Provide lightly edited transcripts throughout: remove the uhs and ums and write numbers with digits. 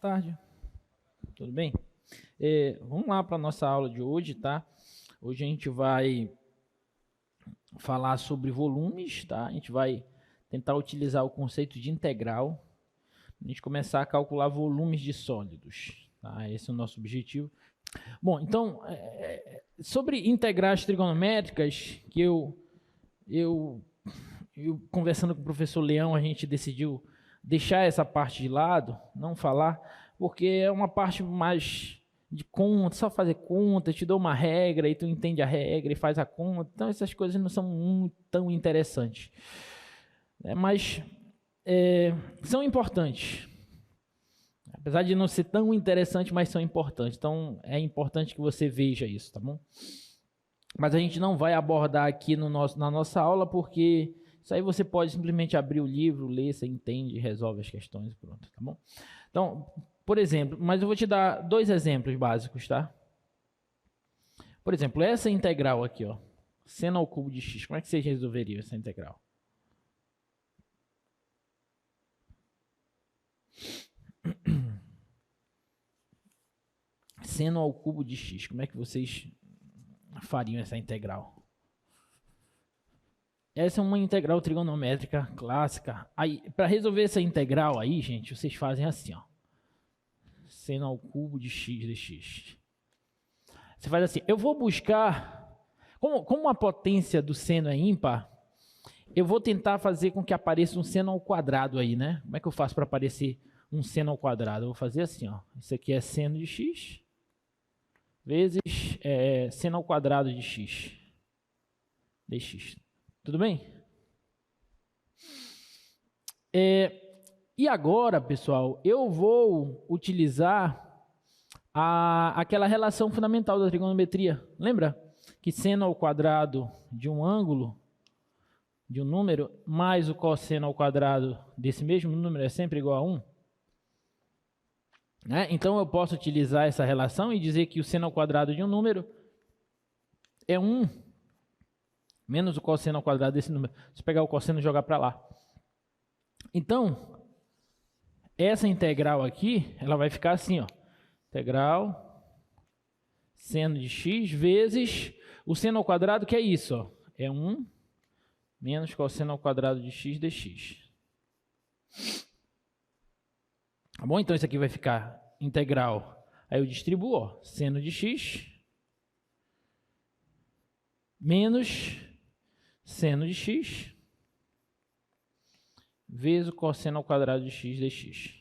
tarde, tudo bem? Vamos lá para a nossa aula de hoje, tá? Hoje a gente vai falar sobre volumes, tá? A gente vai tentar utilizar o conceito de integral, a gente começar a calcular volumes de sólidos, tá? Esse é o nosso objetivo. Bom, então, sobre integrais trigonométricas, que eu conversando com o professor Leão, a gente decidiu deixar essa parte de lado, não falar, porque é uma parte mais de conta, só fazer conta, te dou uma regra e tu entende a regra e faz a conta, então essas coisas não são muito tão interessantes, mas são importantes, apesar de não ser tão interessante, mas são importantes, então é importante que você veja isso, tá bom? Mas a gente não vai abordar aqui na nossa aula, porque isso aí você pode simplesmente abrir o livro, ler, você entende, resolve as questões e pronto, tá bom? Então, por exemplo, mas eu vou te dar dois exemplos básicos, tá? Por exemplo, essa integral aqui, ó, seno ao cubo de x, como é que vocês resolveriam essa integral? Seno ao cubo de x, como é que vocês fariam essa integral? Essa é uma integral trigonométrica clássica. Aí, para resolver essa integral aí, gente, vocês fazem assim, ó. Seno ao cubo de x dx. Você faz assim, eu vou buscar, como a potência do seno é ímpar, eu vou tentar fazer com que apareça um seno ao quadrado aí, né? Como é que eu faço para aparecer um seno ao quadrado? Eu vou fazer assim, ó. Isso aqui é seno de x vezes seno ao quadrado de x dx. Tudo bem? E agora, pessoal, eu vou utilizar aquela relação fundamental da trigonometria. Lembra? Que seno ao quadrado de um ângulo, de um número, mais o cosseno ao quadrado desse mesmo número é sempre igual a 1. Então eu posso utilizar essa relação e dizer que o seno ao quadrado de um número é 1 menos o cosseno ao quadrado desse número. Se eu pegar o cosseno e jogar para lá. Então, essa integral aqui, ela vai ficar assim, ó. Integral seno de x vezes o seno ao quadrado, que é isso, ó. É 1 menos cosseno ao quadrado de x dx. Tá bom? Então isso aqui vai ficar integral. Aí eu distribuo, ó, seno de x menos seno de x vezes o cosseno ao quadrado de x dx.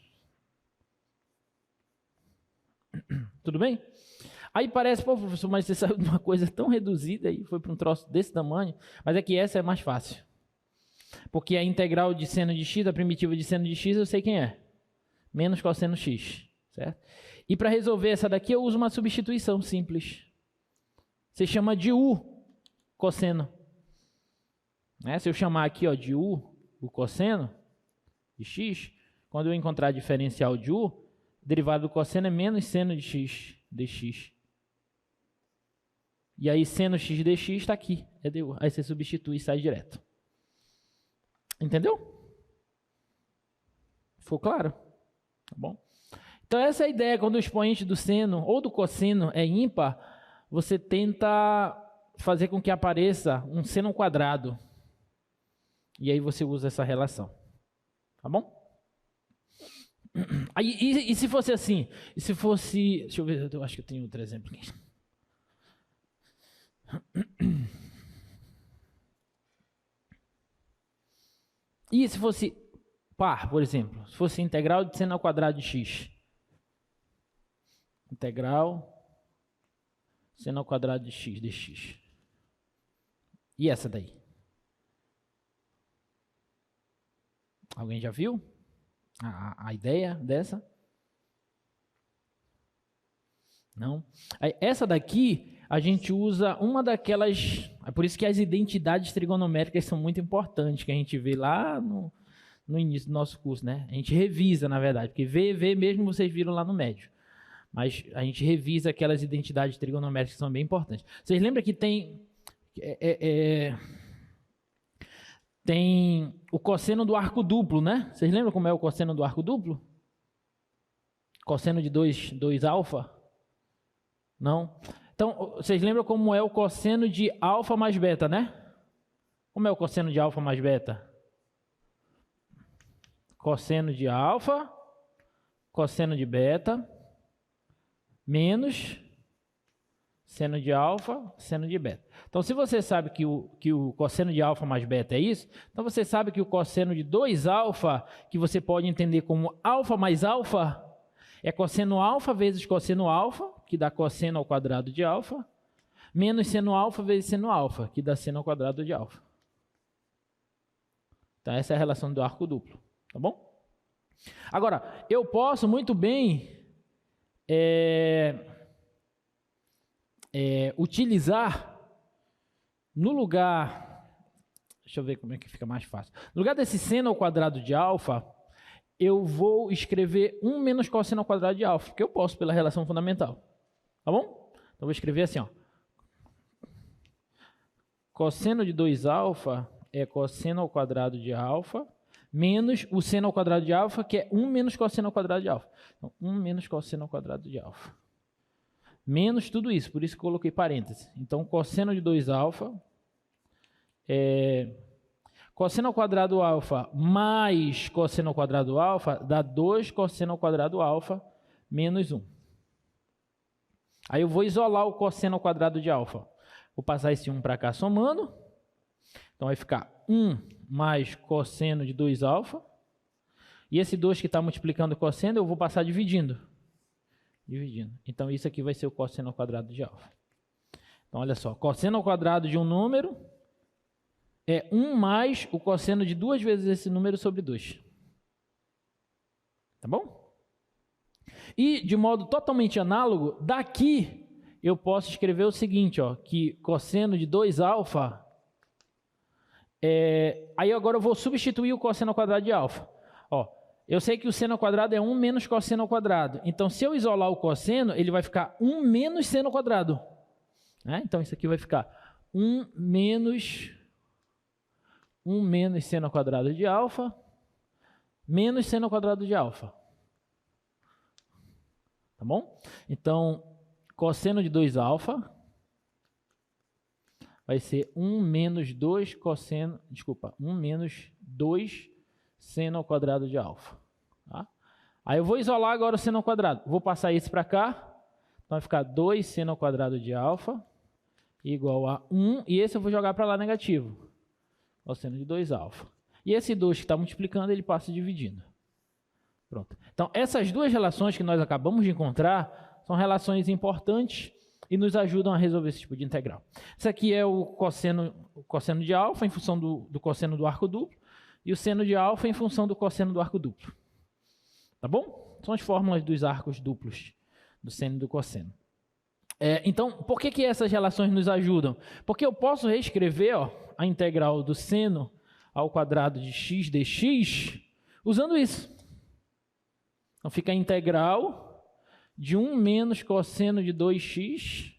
Tudo bem? Aí parece, pô, professor, mas você saiu de uma coisa tão reduzida e foi para um troço desse tamanho. Mas é que essa é mais fácil. Porque a integral de seno de x, a primitiva de seno de x, eu sei quem é. Menos cosseno x, certo? E para resolver essa daqui, eu uso uma substituição simples. Você chama de u cosseno. Se eu chamar aqui, ó, de u, o cosseno de x, quando eu encontrar a diferencial de u, o derivado do cosseno é menos seno de x dx. E aí seno x dx está aqui, é du. Aí você substitui e sai direto. Entendeu? Ficou claro? Tá bom? Então essa é a ideia, quando o expoente do seno ou do cosseno é ímpar, você tenta fazer com que apareça um seno quadrado. E aí você usa essa relação. Tá bom? Aí, e se fosse assim? E se fosse... Deixa eu ver, eu acho que eu tenho outro exemplo aqui. E se fosse par, por exemplo? Se fosse integral de seno ao quadrado de x. Integral seno ao quadrado de x dx. E essa daí? Alguém já viu a ideia dessa? Não? Essa daqui, a gente usa uma daquelas... É por isso que as identidades trigonométricas são muito importantes, que a gente vê lá no início do nosso curso, né? A gente revisa, na verdade, porque ver mesmo vocês viram lá no médio. Mas a gente revisa aquelas identidades trigonométricas que são bem importantes. Vocês lembram que tem o cosseno do arco duplo, né? Vocês lembram como é o cosseno do arco duplo? Cosseno de 2 alfa? Não? Então, vocês lembram como é o cosseno de alfa mais beta, né? Como é o cosseno de alfa mais beta? Cosseno de alfa, cosseno de beta, menos seno de alfa, seno de beta. Então, se você sabe que o cosseno de alfa mais beta é isso, então você sabe que o cosseno de 2 alfa, que você pode entender como alfa mais alfa, é cosseno alfa vezes cosseno alfa, que dá cosseno ao quadrado de alfa, menos seno alfa vezes seno alfa, que dá seno ao quadrado de alfa. Então, essa é a relação do arco duplo, tá bom? Agora, eu posso muito bem utilizar no lugar, deixa eu ver como é que fica mais fácil. No lugar desse seno ao quadrado de alfa, eu vou escrever 1 menos cosseno ao quadrado de alfa, que eu posso pela relação fundamental, tá bom? Então, vou escrever assim, ó. Cosseno de 2 alfa é cosseno ao quadrado de alfa, menos o seno ao quadrado de alfa, que é 1 menos cosseno ao quadrado de alfa. Então, 1 menos cosseno ao quadrado de alfa. Menos tudo isso, por isso que coloquei parênteses. Então, cosseno de 2 alfa é cosseno ao quadrado alfa mais cosseno ao quadrado alfa dá 2 cosseno ao quadrado alfa menos 1. Aí eu vou isolar o cosseno ao quadrado de alfa. Vou passar esse 1 para cá somando. Então, vai ficar 1 mais cosseno de 2 alfa. E esse 2 que está multiplicando o cosseno, eu vou passar dividindo. Então, isso aqui vai ser o cosseno ao quadrado de alfa. Então, olha só. Cosseno ao quadrado de um número é 1 mais o cosseno de 2 vezes esse número sobre 2. Tá bom? E, de modo totalmente análogo, daqui eu posso escrever o seguinte, ó, que cosseno de 2 alfa... aí agora eu vou substituir o cosseno ao quadrado de alfa. Ó, eu sei que o seno ao quadrado é 1 menos cosseno ao quadrado. Então, se eu isolar o cosseno, ele vai ficar 1 menos seno ao quadrado. Então, isso aqui vai ficar 1 menos seno ao quadrado de alfa, menos seno ao quadrado de alfa. Tá bom? Então, cosseno de 2 alfa vai ser 1 menos 2 cosseno, 1 menos 2 seno ao quadrado de alfa. Tá? Aí eu vou isolar agora o seno ao quadrado. Vou passar esse para cá. Então vai ficar 2 seno ao quadrado de alfa igual a 1. E esse eu vou jogar para lá negativo. Cosseno de 2 alfa. E esse 2 que está multiplicando, ele passa dividindo. Pronto. Então, essas duas relações que nós acabamos de encontrar são relações importantes e nos ajudam a resolver esse tipo de integral. Isso aqui é o cosseno de alfa em função do cosseno do arco duplo e o seno de alfa em função do cosseno do arco duplo. Tá bom? São as fórmulas dos arcos duplos, do seno e do cosseno. Então, por que essas relações nos ajudam? Porque eu posso reescrever a integral do seno ao quadrado de x dx usando isso. Então, fica a integral de 1 menos cosseno de 2x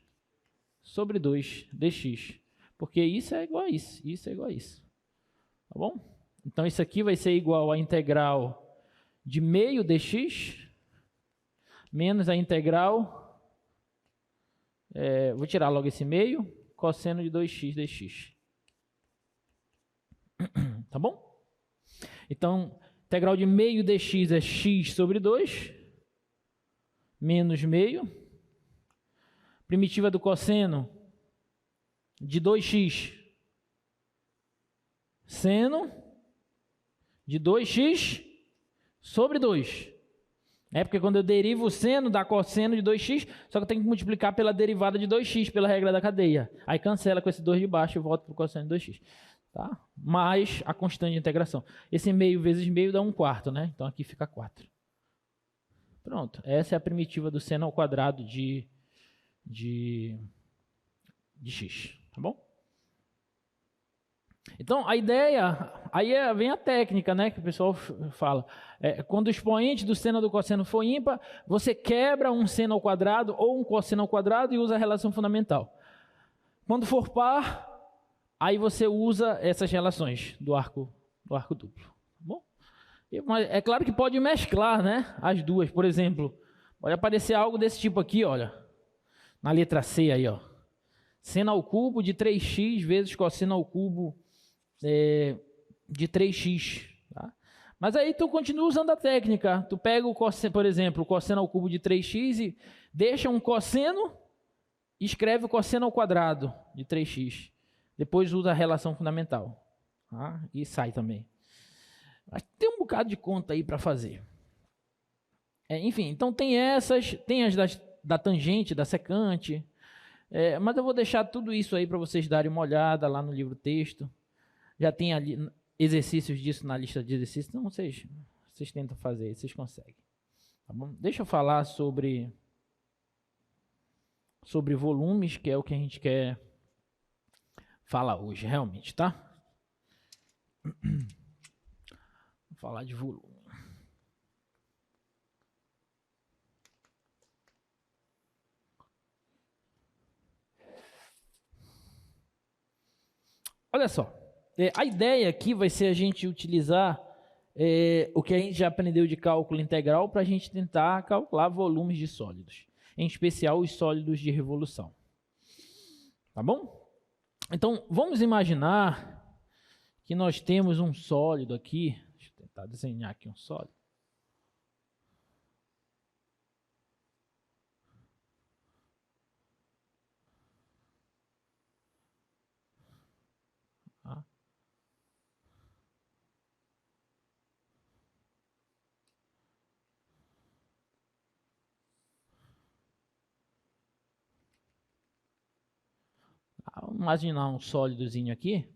sobre 2 dx. Porque isso é igual a isso, isso é igual a isso. Tá bom? Então, isso aqui vai ser igual à integral de meio dx menos a integral... vou tirar logo esse meio, cosseno de 2x dx. Tá bom? Então, integral de meio dx é x sobre 2, menos meio. Primitiva do cosseno de 2x, seno de 2x sobre 2. Porque quando eu derivo o seno, dá cosseno de 2x, só que eu tenho que multiplicar pela derivada de 2x, pela regra da cadeia. Aí cancela com esse 2 de baixo e volta para o cosseno de 2x. Tá? Mais a constante de integração. Esse meio vezes meio dá 1/4, né? Então aqui fica 4. Pronto. Essa é a primitiva do seno ao quadrado de x. Tá bom? Então, a ideia, aí vem a técnica, né, que o pessoal fala. Quando o expoente do seno ou do cosseno for ímpar, você quebra um seno ao quadrado ou um cosseno ao quadrado e usa a relação fundamental. Quando for par, aí você usa essas relações do arco duplo. Tá bom? Mas é claro que pode mesclar, né, as duas. Por exemplo, Pode aparecer algo desse tipo aqui, olha. Na letra C aí, ó. Seno ao cubo de 3x vezes cosseno ao cubo de 3x. Tá? Mas aí tu continua usando a técnica. Tu pega, por exemplo, o cosseno ao cubo de 3x e deixa um cosseno e escreve o cosseno ao quadrado de 3x. Depois usa a relação fundamental. Tá? E sai também. Mas tem um bocado de conta aí para fazer. Enfim, então tem essas, tem as da tangente, da secante, mas eu vou deixar tudo isso aí para vocês darem uma olhada lá no livro texto. Já tem ali exercícios disso na lista de exercícios, então vocês tentam fazer, vocês conseguem. Tá bom? Deixa eu falar sobre volumes, que é o que a gente quer falar hoje, realmente, tá? Vou falar de volume. Olha só, a ideia aqui vai ser a gente utilizar o que a gente já aprendeu de cálculo integral para a gente tentar calcular volumes de sólidos, em especial os sólidos de revolução. Tá bom? Então, vamos imaginar que nós temos um sólido aqui. Deixa eu tentar desenhar aqui um sólido. Vamos imaginar um sólidozinho aqui.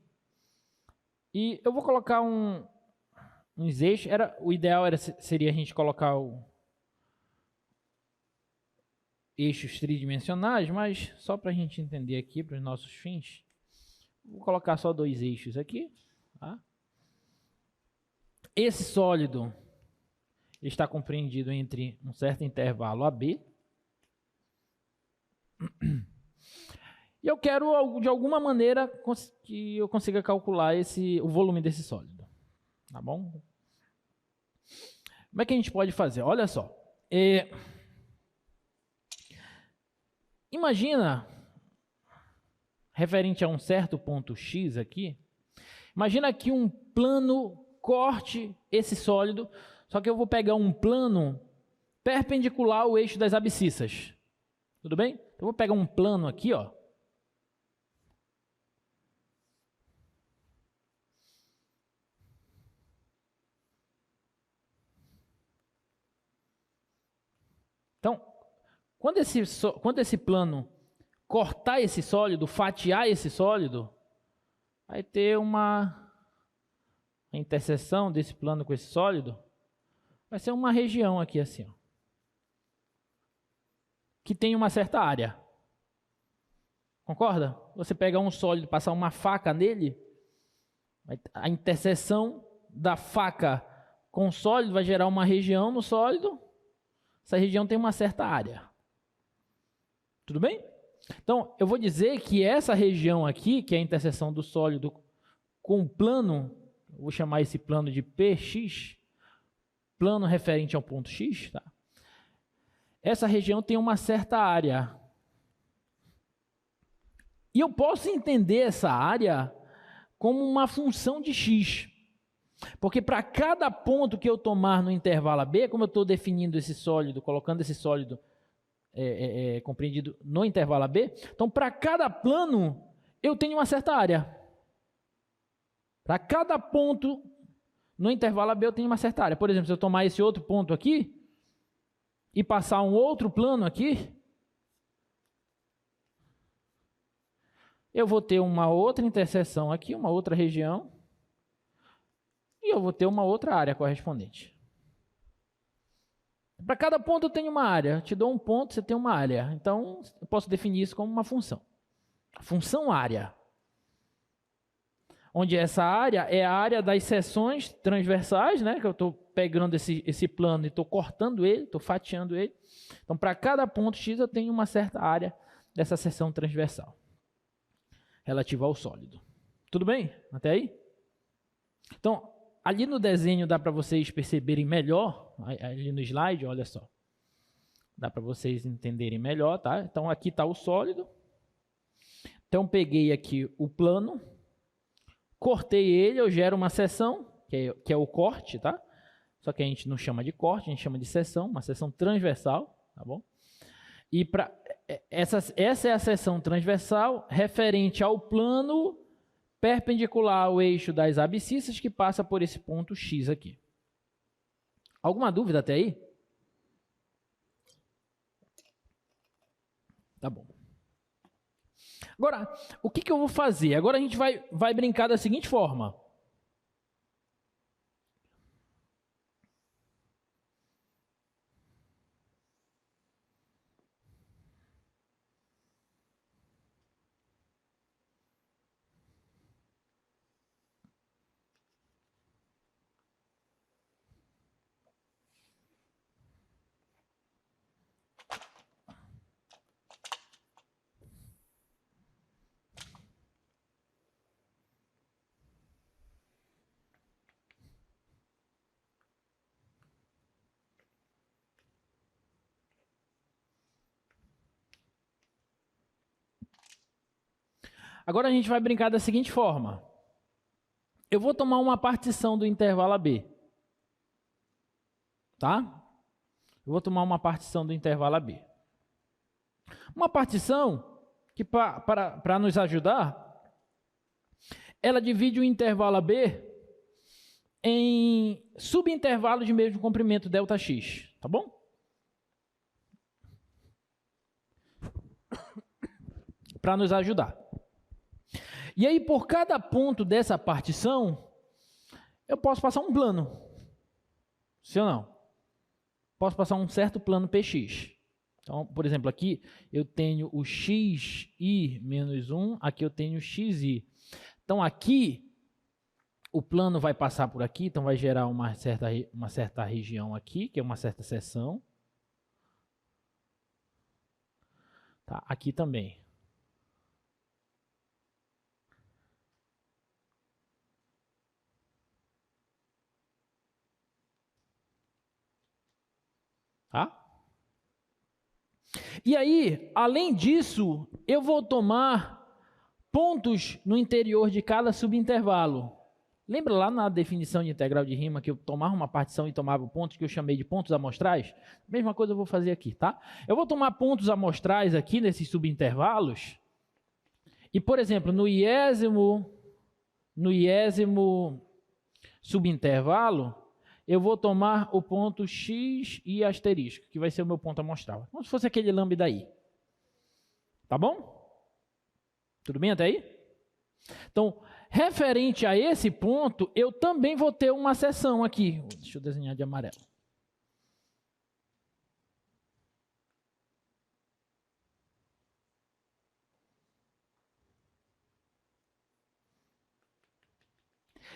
E eu vou colocar uns eixos. O ideal seria a gente colocar eixos tridimensionais, mas só para a gente entender aqui, para os nossos fins, vou colocar só 2 eixos aqui. Tá? Esse sólido está compreendido entre um certo intervalo AB. E eu quero, de alguma maneira, que eu consiga calcular o volume desse sólido. Tá bom? Como é que a gente pode fazer? Olha só. Imagina, referente a um certo ponto X aqui, imagina que um plano corte esse sólido, só que eu vou pegar um plano perpendicular ao eixo das abscissas. Tudo bem? Eu vou pegar um plano aqui, ó. Então, quando esse plano cortar esse sólido, fatiar esse sólido, vai ter a interseção desse plano com esse sólido, vai ser uma região aqui assim, ó, que tem uma certa área. Concorda? Você pega um sólido, passar uma faca nele, a interseção da faca com o sólido vai gerar uma região no sólido. Essa região tem uma certa área. Tudo bem? Então, eu vou dizer que essa região aqui, que é a interseção do sólido com o plano, vou chamar esse plano de PX, plano referente ao ponto X, tá? Essa região tem uma certa área. E eu posso entender essa área como uma função de X. Porque para cada ponto que eu tomar no intervalo AB, como eu estou definindo esse sólido, colocando esse sólido compreendido no intervalo AB, então para cada plano eu tenho uma certa área. Para cada ponto no intervalo AB eu tenho uma certa área. Por exemplo, se eu tomar esse outro ponto aqui e passar um outro plano aqui, eu vou ter uma outra interseção aqui, uma outra região, e eu vou ter uma outra área correspondente. Para cada ponto eu tenho uma área. Eu te dou um ponto, você tem uma área. Então, eu posso definir isso como uma função. Função área. Onde essa área é a área das seções transversais, né? Que eu estou pegando esse plano e estou cortando ele, estou fatiando ele. Então, para cada ponto X eu tenho uma certa área dessa seção transversal relativa ao sólido. Tudo bem? Até aí? Então, ali no desenho dá para vocês perceberem melhor, ali no slide, olha só. Dá para vocês entenderem melhor, tá? Então, aqui está o sólido. Então, peguei aqui o plano, cortei ele, eu gero uma seção, que é o corte, tá? Só que a gente não chama de corte, a gente chama de seção, uma seção transversal, tá bom? E essa é a seção transversal referente ao plano perpendicular ao eixo das abscissas que passa por esse ponto X aqui. Alguma dúvida até aí? Tá bom. Agora, o que eu vou fazer? Agora a gente vai brincar da seguinte forma. Agora a gente vai brincar da seguinte forma. Eu vou tomar uma partição do intervalo AB. Tá? Eu vou tomar uma partição do intervalo AB. Uma partição que, para nos ajudar, ela divide o intervalo AB em subintervalos de mesmo comprimento ΔX. Tá bom? Para nos ajudar. E aí, por cada ponto dessa partição, eu posso passar um plano. Sim ou não? Posso passar um certo plano PX. Então, por exemplo, aqui eu tenho o XI menos 1, aqui eu tenho o XI. Então, aqui, o plano vai passar por aqui, então vai gerar uma certa região aqui, que é uma certa seção. Tá, aqui também. Tá? E aí, além disso, eu vou tomar pontos no interior de cada subintervalo. Lembra lá na definição de integral de Riemann que eu tomava uma partição e tomava pontos que eu chamei de pontos amostrais? Mesma coisa eu vou fazer aqui, tá? Eu vou tomar pontos amostrais aqui nesses subintervalos. E, por exemplo, no iésimo subintervalo, eu vou tomar o ponto X e asterisco, que vai ser o meu ponto amostral. Como se fosse aquele lambda aí. Tá bom? Tudo bem até aí? Então, referente a esse ponto, eu também vou ter uma seção aqui. Deixa eu desenhar de amarelo.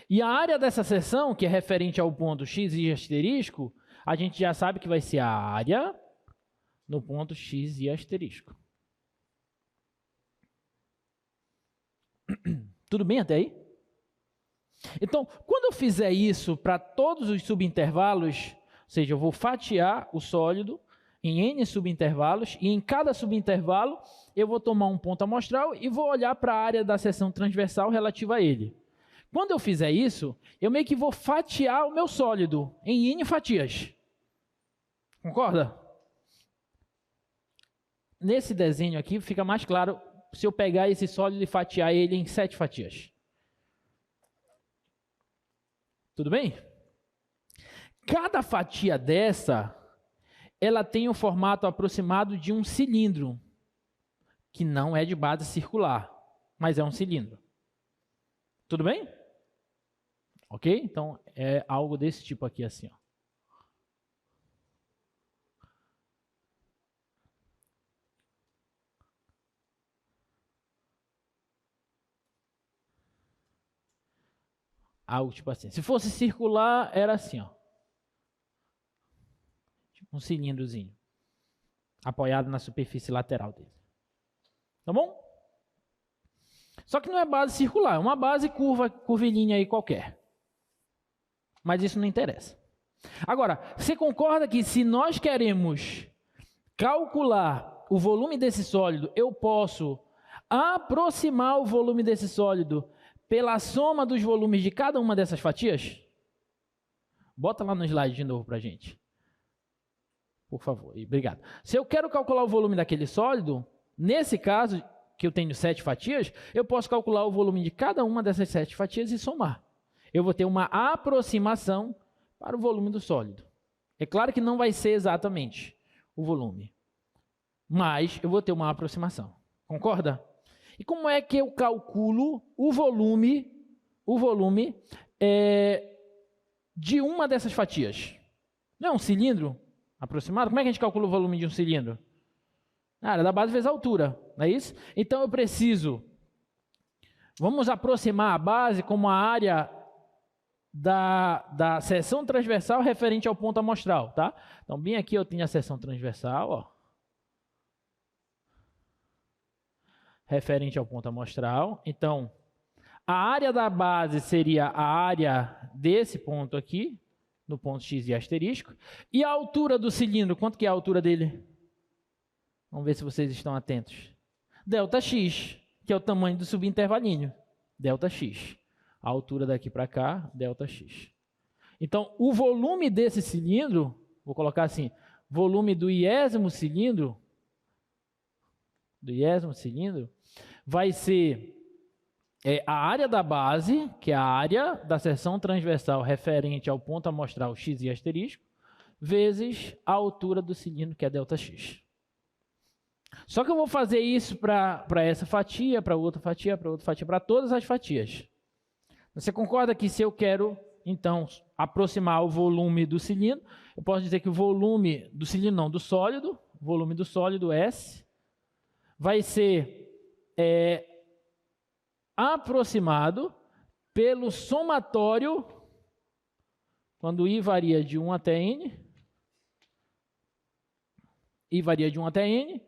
E a área dessa seção, que é referente ao ponto X e asterisco, a gente já sabe que vai ser a área no ponto X e asterisco. Tudo bem até aí? Então, quando eu fizer isso para todos os subintervalos, ou seja, eu vou fatiar o sólido em N subintervalos, e em cada subintervalo eu vou tomar um ponto amostral e vou olhar para a área da seção transversal relativa a ele. Quando eu fizer isso, eu meio que vou fatiar o meu sólido em N fatias. Concorda? Nesse desenho aqui fica mais claro se eu pegar esse sólido e fatiar ele em 7 fatias. Tudo bem? Cada fatia dessa, ela tem um formato aproximado de um cilindro, que não é de base circular, mas é um cilindro. Tudo bem? Ok? Então, é algo desse tipo aqui, assim, ó. Algo tipo assim. Se fosse circular, era assim, ó. Tipo um cilindrozinho. Apoiado na superfície lateral dele. Tá bom? Só que não é base circular, é uma base curvilínea aí qualquer. Mas isso não interessa. Agora, você concorda que se nós queremos calcular o volume desse sólido, eu posso aproximar o volume desse sólido pela soma dos volumes de cada uma dessas fatias? Bota lá no slide de novo para a gente. Por favor, e obrigado. Se eu quero calcular o volume daquele sólido, nesse caso, que eu tenho 7 fatias, eu posso calcular o volume de cada uma dessas 7 fatias e somar. Eu vou ter uma aproximação para o volume do sólido. É claro que não vai ser exatamente o volume, mas eu vou ter uma aproximação. Concorda? E como é que eu calculo o volume de uma dessas fatias? Não é um cilindro aproximado? Como é que a gente calcula o volume de um cilindro? A área da base vezes a altura, não é isso? Então eu preciso, vamos aproximar a base como a área da seção transversal referente ao ponto amostral, tá? Então bem aqui eu tenho a seção transversal, ó, referente ao ponto amostral. Então a área da base seria a área desse ponto aqui, no ponto X e asterisco. E a altura do cilindro, quanto que é a altura dele? Vamos ver se vocês estão atentos. Δx, que é o tamanho do subintervalinho. Δx. A altura daqui para cá, Δx. Então, o volume desse cilindro, vou colocar assim, volume do iésimo cilindro, vai ser a área da base, que é a área da seção transversal referente ao ponto amostral X e asterisco, vezes a altura do cilindro, que é Δx. Só que eu vou fazer isso para essa fatia, para outra fatia, para outra fatia, para todas as fatias. Você concorda que se eu quero, então, aproximar o volume do cilindro, eu posso dizer que o volume do cilindro, não, do sólido, volume do sólido S, vai ser aproximado pelo somatório, quando I varia de 1 até N, I varia de 1 até N,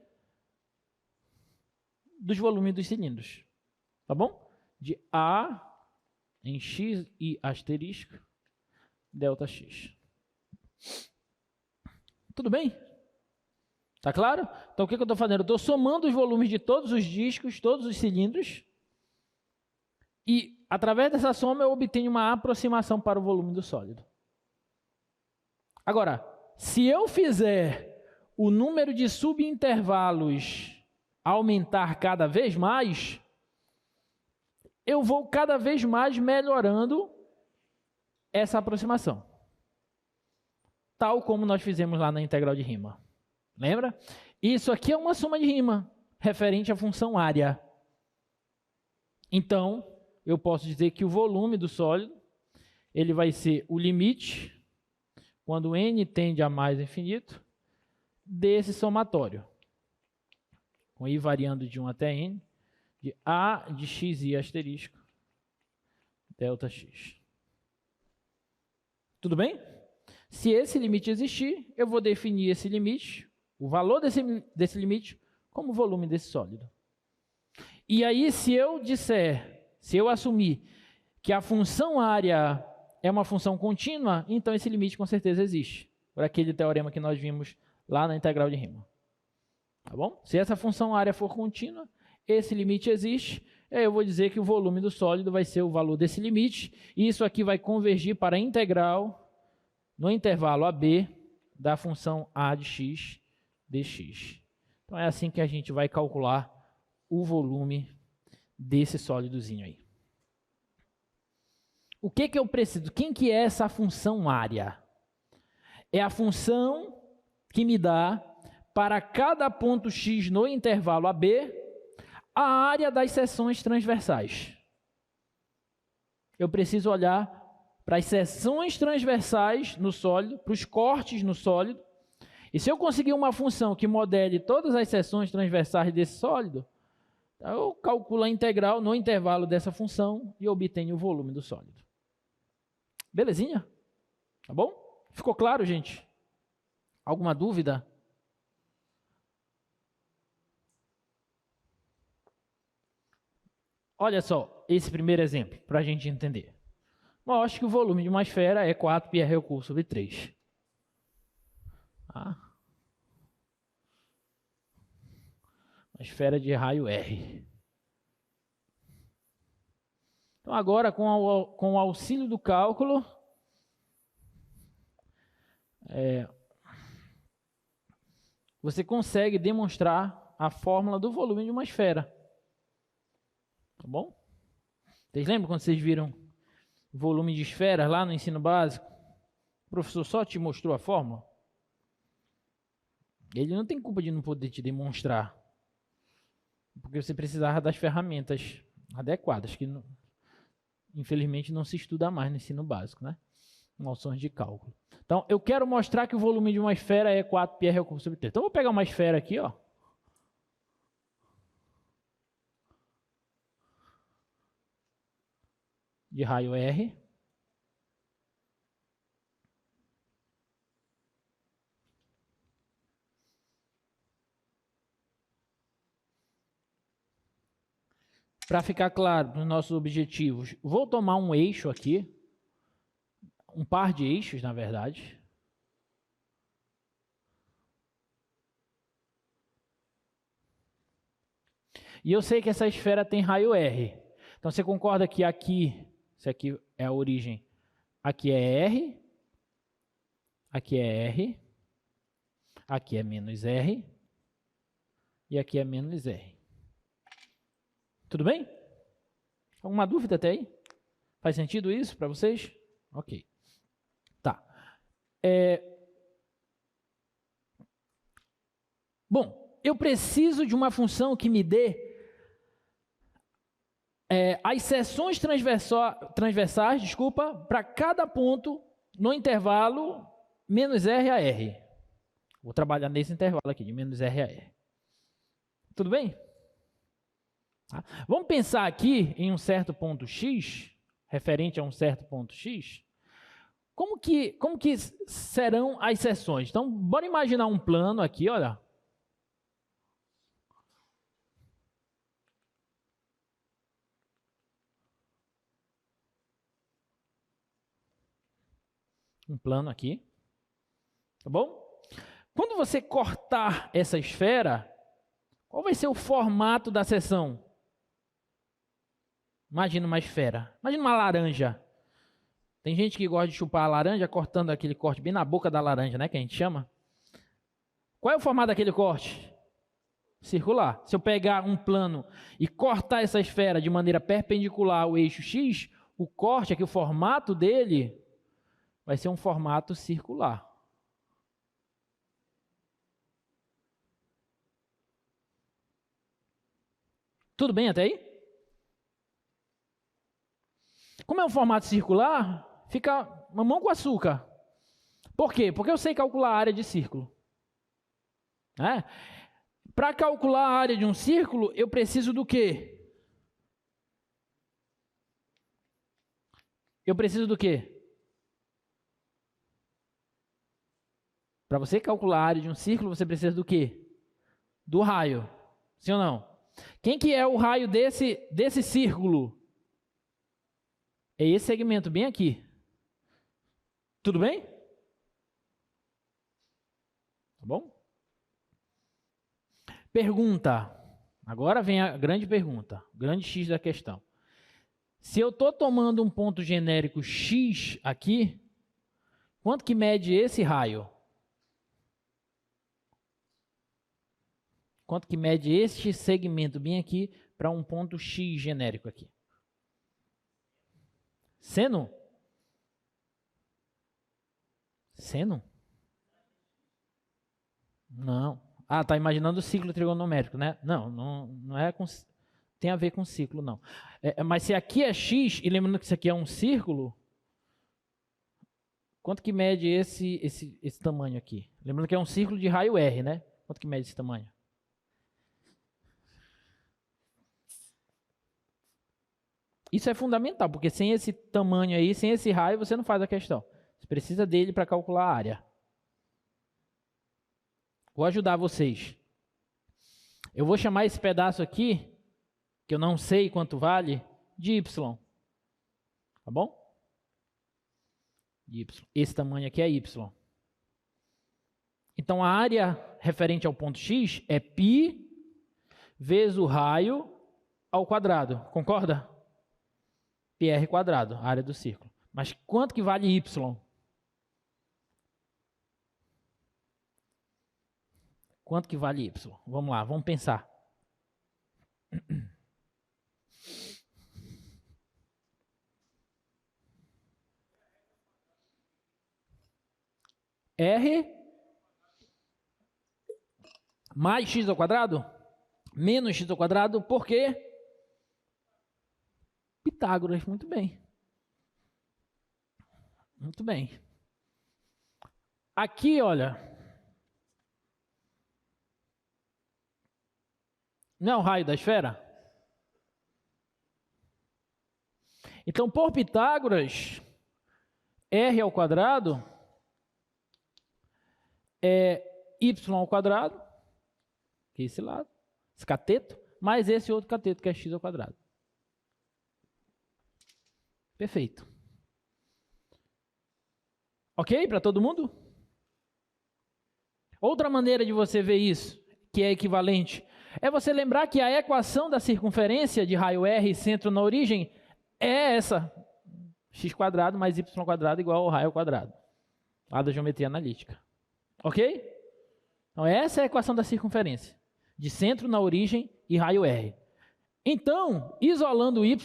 dos volumes dos cilindros, tá bom? De A em X e asterisco, Δx. Tudo bem? Tá claro? Então o que eu estou fazendo? Eu estou somando os volumes de todos os discos, todos os cilindros, e através dessa soma eu obtenho uma aproximação para o volume do sólido. Agora, se eu fizer o número de subintervalos aumentar cada vez mais, eu vou cada vez mais melhorando essa aproximação. Tal como nós fizemos lá na integral de Riemann. Lembra? Isso aqui é uma soma de Riemann, referente à função área. Então, eu posso dizer que o volume do sólido, ele vai ser o limite, quando n tende a mais infinito, desse somatório. Com I variando de 1 até N, de A de X e asterisco, Δx. Tudo bem? Se esse limite existir, eu vou definir esse limite, o valor desse limite, como volume desse sólido. E aí, se eu assumir que a função área é uma função contínua, então esse limite com certeza existe, por aquele teorema que nós vimos lá na integral de Riemann. Tá bom? Se essa função área for contínua, esse limite existe, eu vou dizer que o volume do sólido vai ser o valor desse limite, e isso aqui vai convergir para a integral no intervalo AB da função a de x dx. Então é assim que a gente vai calcular o volume desse sólidozinho aí. O que eu preciso? Quem que é essa função área? É a função que me dá, para cada ponto x no intervalo AB, a área das seções transversais. Eu preciso olhar para as seções transversais no sólido, para os cortes no sólido, e se eu conseguir uma função que modele todas as seções transversais desse sólido, eu calculo a integral no intervalo dessa função e obtenho o volume do sólido. Belezinha? Tá bom? Ficou claro, gente? Alguma dúvida? Olha só, esse primeiro exemplo, para a gente entender. Mostra que o volume de uma esfera é 4 πr² sobre 3. uma esfera de raio R. Então, agora, com o auxílio do cálculo, você consegue demonstrar a fórmula do volume de uma esfera. Tá bom? Vocês lembram quando vocês viram volume de esferas lá no ensino básico? O professor só te mostrou a fórmula? Ele não tem culpa de não poder te demonstrar. Porque você precisava das ferramentas adequadas, que infelizmente não se estuda mais no ensino básico, né? Noções de cálculo. Então, eu quero mostrar que o volume de uma esfera é 4πr ao cubo sobre 3. Então, eu vou pegar uma esfera aqui, ó. De raio R. Para ficar claro nos nossos objetivos, vou tomar um eixo aqui, um par de eixos, na verdade. E eu sei que essa esfera tem raio R. Então, você concorda que aqui, isso aqui é a origem, aqui é R, aqui é R, aqui é menos R, e aqui é menos R. Tudo bem? Alguma dúvida até aí? Faz sentido isso para vocês? Ok. Tá. Bom, eu preciso de uma função que me dê as seções transversais, para cada ponto no intervalo menos R a R. Vou trabalhar nesse intervalo aqui, de menos R a R. Tudo bem? Tá. Vamos pensar aqui em um certo ponto X, referente a um certo ponto X. Como que serão as seções? Então, bora imaginar um plano aqui, olha. Um plano aqui, tá bom? Quando você cortar essa esfera, qual vai ser o formato da seção? Imagina uma esfera, imagina uma laranja. Tem gente que gosta de chupar a laranja, cortando aquele corte bem na boca da laranja, né, que a gente chama. Qual é o formato daquele corte? Circular. Se eu pegar um plano e cortar essa esfera de maneira perpendicular ao eixo X, o corte aqui, o formato dele vai ser um formato circular. Tudo bem até aí? Como é um formato circular, fica mamão com açúcar. Por quê? Porque eu sei calcular a área de círculo. Para calcular a área de um círculo, eu preciso do quê? Eu preciso do quê? Para você calcular a área de um círculo, você precisa do quê? Do raio. Sim ou não? Quem que é o raio desse círculo? É esse segmento bem aqui. Tudo bem? Tá bom? Pergunta. Agora vem a grande pergunta, o grande X da questão. Se eu estou tomando um ponto genérico X aqui, quanto que mede esse raio? Quanto que mede este segmento bem aqui para um ponto X genérico aqui? Seno? Seno? Não. Ah, tá imaginando o ciclo trigonométrico, né? Não é tem a ver com ciclo, não. Mas se aqui é X, e lembrando que isso aqui é um círculo, quanto que mede esse tamanho aqui? Lembrando que é um círculo de raio R, né? Quanto que mede esse tamanho? Isso é fundamental, porque sem esse tamanho aí, sem esse raio, você não faz a questão. Você precisa dele para calcular a área. Vou ajudar vocês. Eu vou chamar esse pedaço aqui, que eu não sei quanto vale, de Y. Tá bom? Y. Esse tamanho aqui é Y. Então, a área referente ao ponto X é π vezes o raio ao quadrado. Concorda? πr quadrado, a área do círculo. Mas quanto que vale y? Quanto que vale y? Vamos lá, vamos pensar. R mais x ao quadrado menos x ao quadrado, por quê? Pitágoras, muito bem. Muito bem. Aqui, olha, não é o raio da esfera? Então, por Pitágoras, r ao quadrado é y ao quadrado, que é esse lado, esse cateto, mais esse outro cateto, que é x ao quadrado. Perfeito. Ok para todo mundo? Outra maneira de você ver isso, que é equivalente, é você lembrar que a equação da circunferência de raio R centro na origem é essa, x quadrado mais y quadrado igual ao raio ao quadrado, lá da geometria analítica. Ok? Então, essa é a equação da circunferência, de centro na origem e raio R. Então, isolando y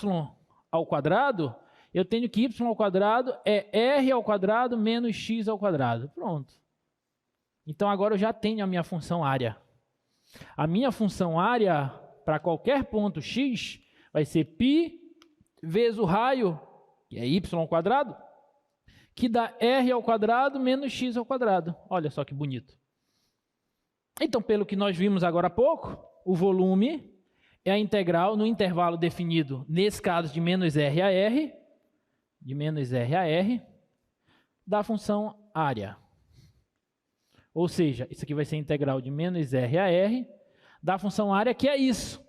ao quadrado, eu tenho que y ao quadrado é r ao quadrado menos x ao quadrado. Pronto. Então, agora eu já tenho a minha função área. A minha função área, para qualquer ponto x, vai ser π vezes o raio, que é y ao quadrado, que dá r ao quadrado menos x ao quadrado. Olha só que bonito. Então, pelo que nós vimos agora há pouco, o volume é a integral no intervalo definido, nesse caso, de menos r a r, da função área. Ou seja, isso aqui vai ser a integral de menos r a r, da função área, que é isso.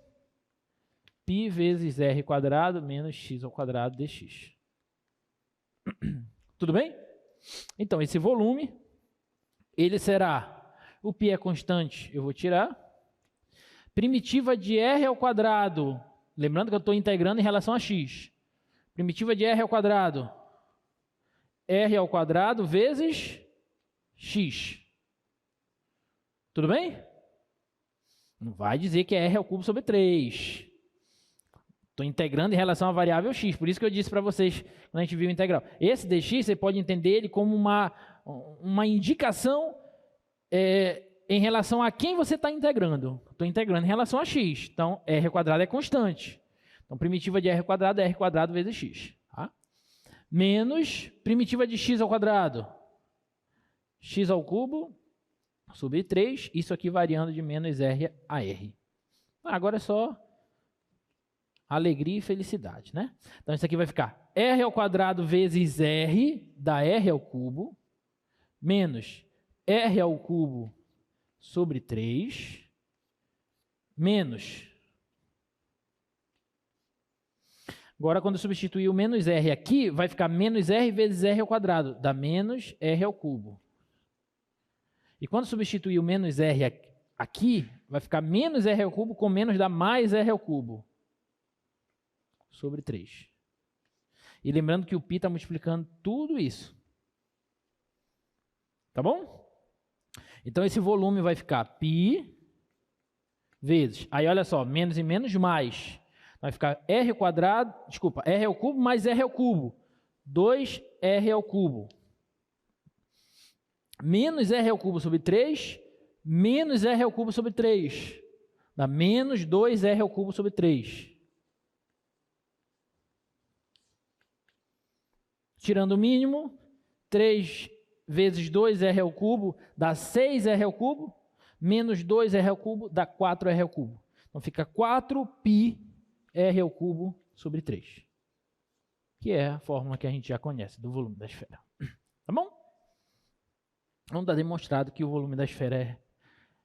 π vezes r quadrado menos x ao quadrado dx. Tudo bem? Então, esse volume, ele será, o π é constante, eu vou tirar, primitiva de r ao quadrado, lembrando que eu estou integrando em relação a x, primitiva de r ao quadrado vezes x. Tudo bem? Não vai dizer que é r ao cubo sobre 3. Estou integrando em relação à variável x, por isso que eu disse para vocês, quando a gente viu o integral. Esse dx, você pode entender ele como uma indicação em relação a quem você está integrando. Estou integrando em relação a x, então r ao quadrado é constante. Então, primitiva de r ao quadrado vezes x. Tá? Menos primitiva de x ao quadrado, x ao cubo sobre 3, isso aqui variando de menos r a r. Agora é só alegria e felicidade, né? Então, isso aqui vai ficar r ao quadrado vezes r, dá r ao cubo, menos r ao cubo sobre 3, menos. Agora, quando eu substituir o menos r aqui, vai ficar menos r vezes r ao quadrado, dá menos r ao cubo. E quando substituir o menos r aqui, vai ficar menos r ao cubo com menos dá mais r ao cubo sobre 3. E lembrando que o π está multiplicando tudo isso. Tá bom? Então, esse volume vai ficar π vezes, aí olha só, menos e menos mais. Vai ficar r ao quadrado, desculpa, r ao cubo mais r ao cubo. 2r ao cubo. Menos r ao cubo sobre 3, menos r ao cubo sobre 3. Dá menos 2r ao cubo sobre 3. Tirando o mínimo, 3 vezes 2r ao cubo dá 6r ao cubo, menos 2r ao cubo dá 4r ao cubo. Então, fica 4πr ao cubo sobre 3, que é a fórmula que a gente já conhece do volume da esfera. Tá bom? Então, está demonstrado que o volume da esfera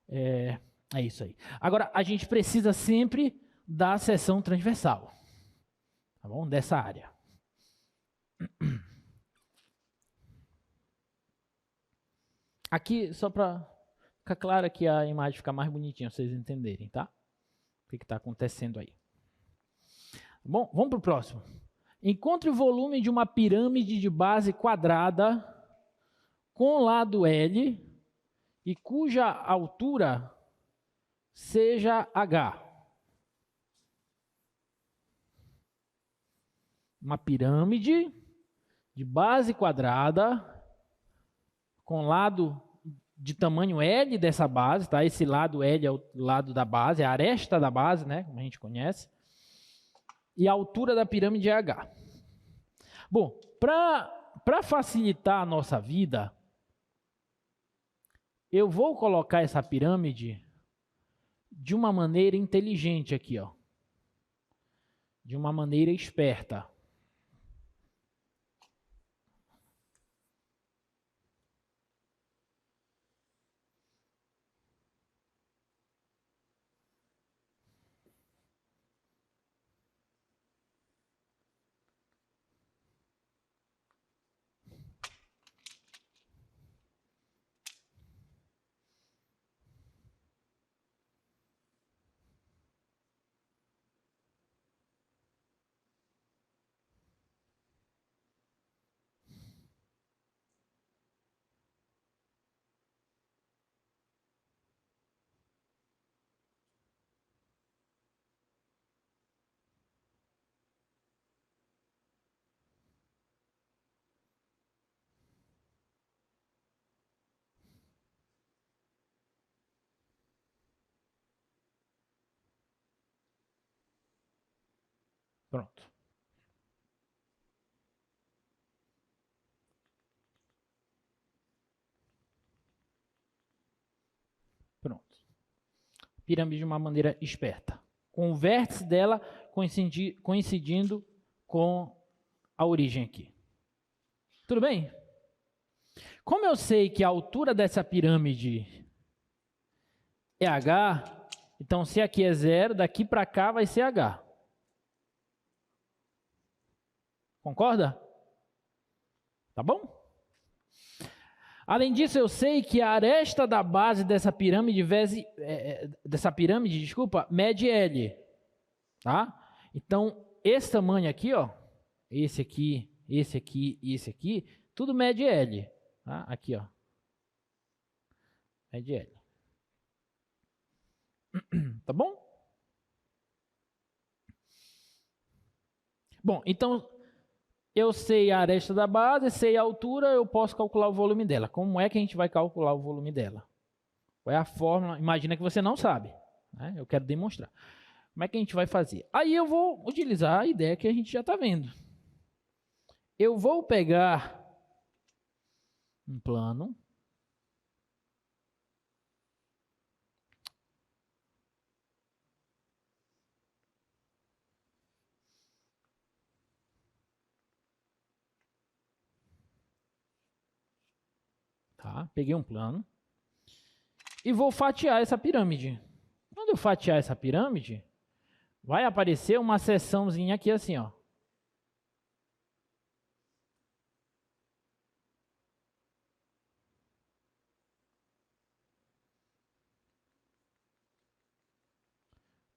é isso aí. Agora, a gente precisa sempre da seção transversal, tá bom? Dessa área. Aqui, só para ficar claro que a imagem ficar mais bonitinha, vocês entenderem, tá? que está acontecendo aí. Bom, vamos para o próximo. Encontre o volume de uma pirâmide de base quadrada com lado L e cuja altura seja H. Uma pirâmide de base quadrada com lado de tamanho L dessa base, tá? Esse lado L é o lado da base, é a aresta da base, né? Como a gente conhece. E a altura da pirâmide é H. Bom, para facilitar a nossa vida, eu vou colocar essa pirâmide de uma maneira inteligente aqui, ó. De uma maneira esperta. Pronto. Pronto. Pirâmide de uma maneira esperta. Com o vértice dela coincidindo com a origem aqui. Tudo bem? Como eu sei que a altura dessa pirâmide é H, então se aqui é 0, daqui para cá vai ser H. Concorda? Tá bom? Além disso, eu sei que a aresta da base dessa pirâmide, mede L. Tá? Então, esse tamanho aqui, ó, esse aqui e esse aqui, tudo mede L. Tá? Aqui, ó. Mede L. Tá bom? Bom, então, eu sei a aresta da base, sei a altura, eu posso calcular o volume dela. Como é que a gente vai calcular o volume dela? Qual é a fórmula? Imagina que você não sabe, né? Eu quero demonstrar. Como é que a gente vai fazer? Aí eu vou utilizar a ideia que a gente já está vendo. Eu vou pegar um plano. Tá? Peguei um plano. E vou fatiar essa pirâmide. Quando eu fatiar essa pirâmide, vai aparecer uma seçãozinha aqui assim, ó.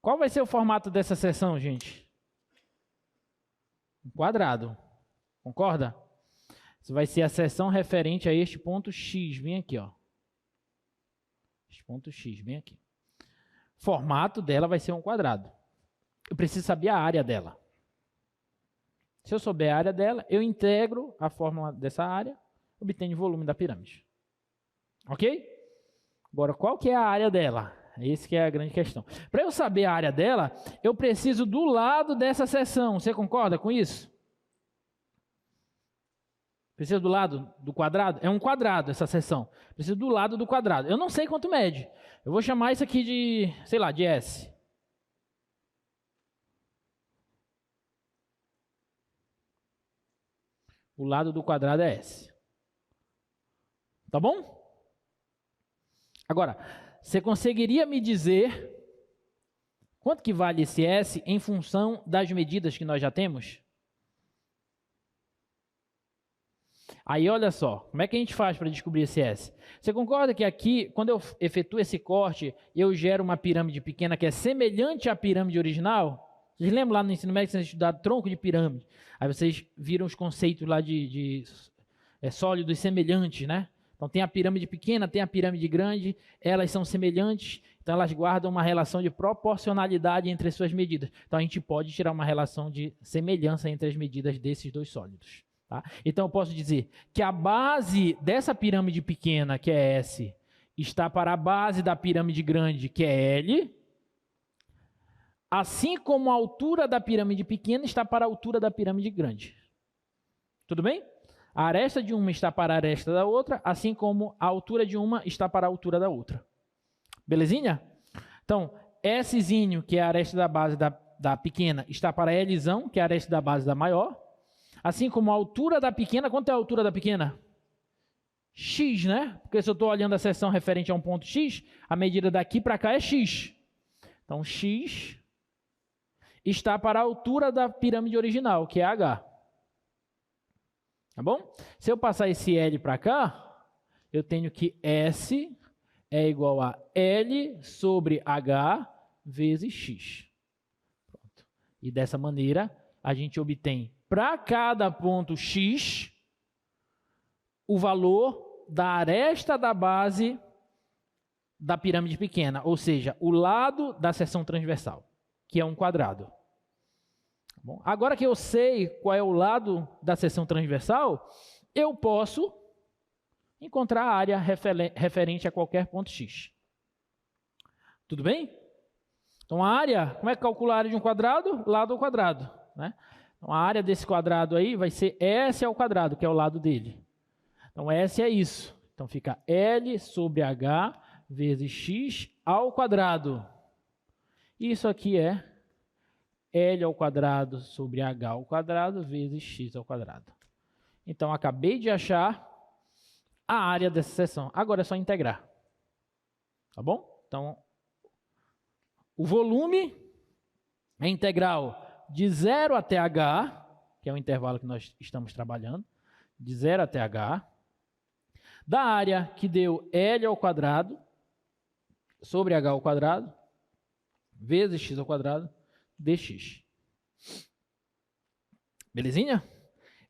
Qual vai ser o formato dessa seção, gente? Um quadrado. Concorda? Isso vai ser a seção referente a este ponto X. Vem aqui, ó. Este ponto X, bem aqui. O formato dela vai ser um quadrado. Eu preciso saber a área dela. Se eu souber a área dela, eu integro a fórmula dessa área, obtenho o volume da pirâmide. Ok? Agora, qual que é a área dela? Esse que é a grande questão. Para eu saber a área dela, eu preciso do lado dessa seção. Você concorda com isso? Precisa do lado do quadrado? É um quadrado essa seção. Precisa do lado do quadrado. Eu não sei quanto mede. Eu vou chamar isso aqui de, sei lá, de S. O lado do quadrado é S. Tá bom? Agora, você conseguiria me dizer quanto que vale esse S em função das medidas que nós já temos? Aí, olha só, como é que a gente faz para descobrir esse S? Você concorda que aqui, quando eu efetuo esse corte, eu gero uma pirâmide pequena que é semelhante à pirâmide original? Vocês lembram lá no ensino médio que vocês estudaram tronco de pirâmide? Aí vocês viram os conceitos lá de sólidos semelhantes, né? Então tem a pirâmide pequena, tem a pirâmide grande, elas são semelhantes, então elas guardam uma relação de proporcionalidade entre as suas medidas. Então a gente pode tirar uma relação de semelhança entre as medidas desses dois sólidos. Tá? Então eu posso dizer que a base dessa pirâmide pequena, que é S, está para a base da pirâmide grande, que é L, assim como a altura da pirâmide pequena está para a altura da pirâmide grande. Tudo bem? A aresta de uma está para a aresta da outra, assim como a altura de uma está para a altura da outra. Belezinha? Então, Szinho, que é a aresta da base da pequena, está para Lzão, que é a aresta da base da maior. Assim como a altura da pequena, quanto é a altura da pequena? X, né? Porque se eu estou olhando a seção referente a um ponto X, a medida daqui para cá é X. Então, X está para a altura da pirâmide original, que é H. Tá bom? Se eu passar esse L para cá, eu tenho que S é igual a L sobre H vezes X. Pronto. E dessa maneira, a gente obtém para cada ponto X o valor da aresta da base da pirâmide pequena, ou seja, o lado da seção transversal, que é um quadrado. Bom, agora que eu sei qual é o lado da seção transversal, eu posso encontrar a área referente a qualquer ponto X. Tudo bem? Então, a área, como é que calcula a área de um quadrado? Lado ao quadrado, né? Então, a área desse quadrado aí vai ser S ao quadrado, que é o lado dele. Então, S é isso. Então, fica L sobre H vezes X ao quadrado. Isso aqui é L ao quadrado sobre H ao quadrado vezes X ao quadrado. Então, acabei de achar a área dessa seção. Agora é só integrar. Tá bom? Então, o volume é integral de 0 até H, que é o intervalo que nós estamos trabalhando, de 0 até H, da área que deu L ao quadrado sobre H ao quadrado, vezes X ao quadrado, dx. Belezinha?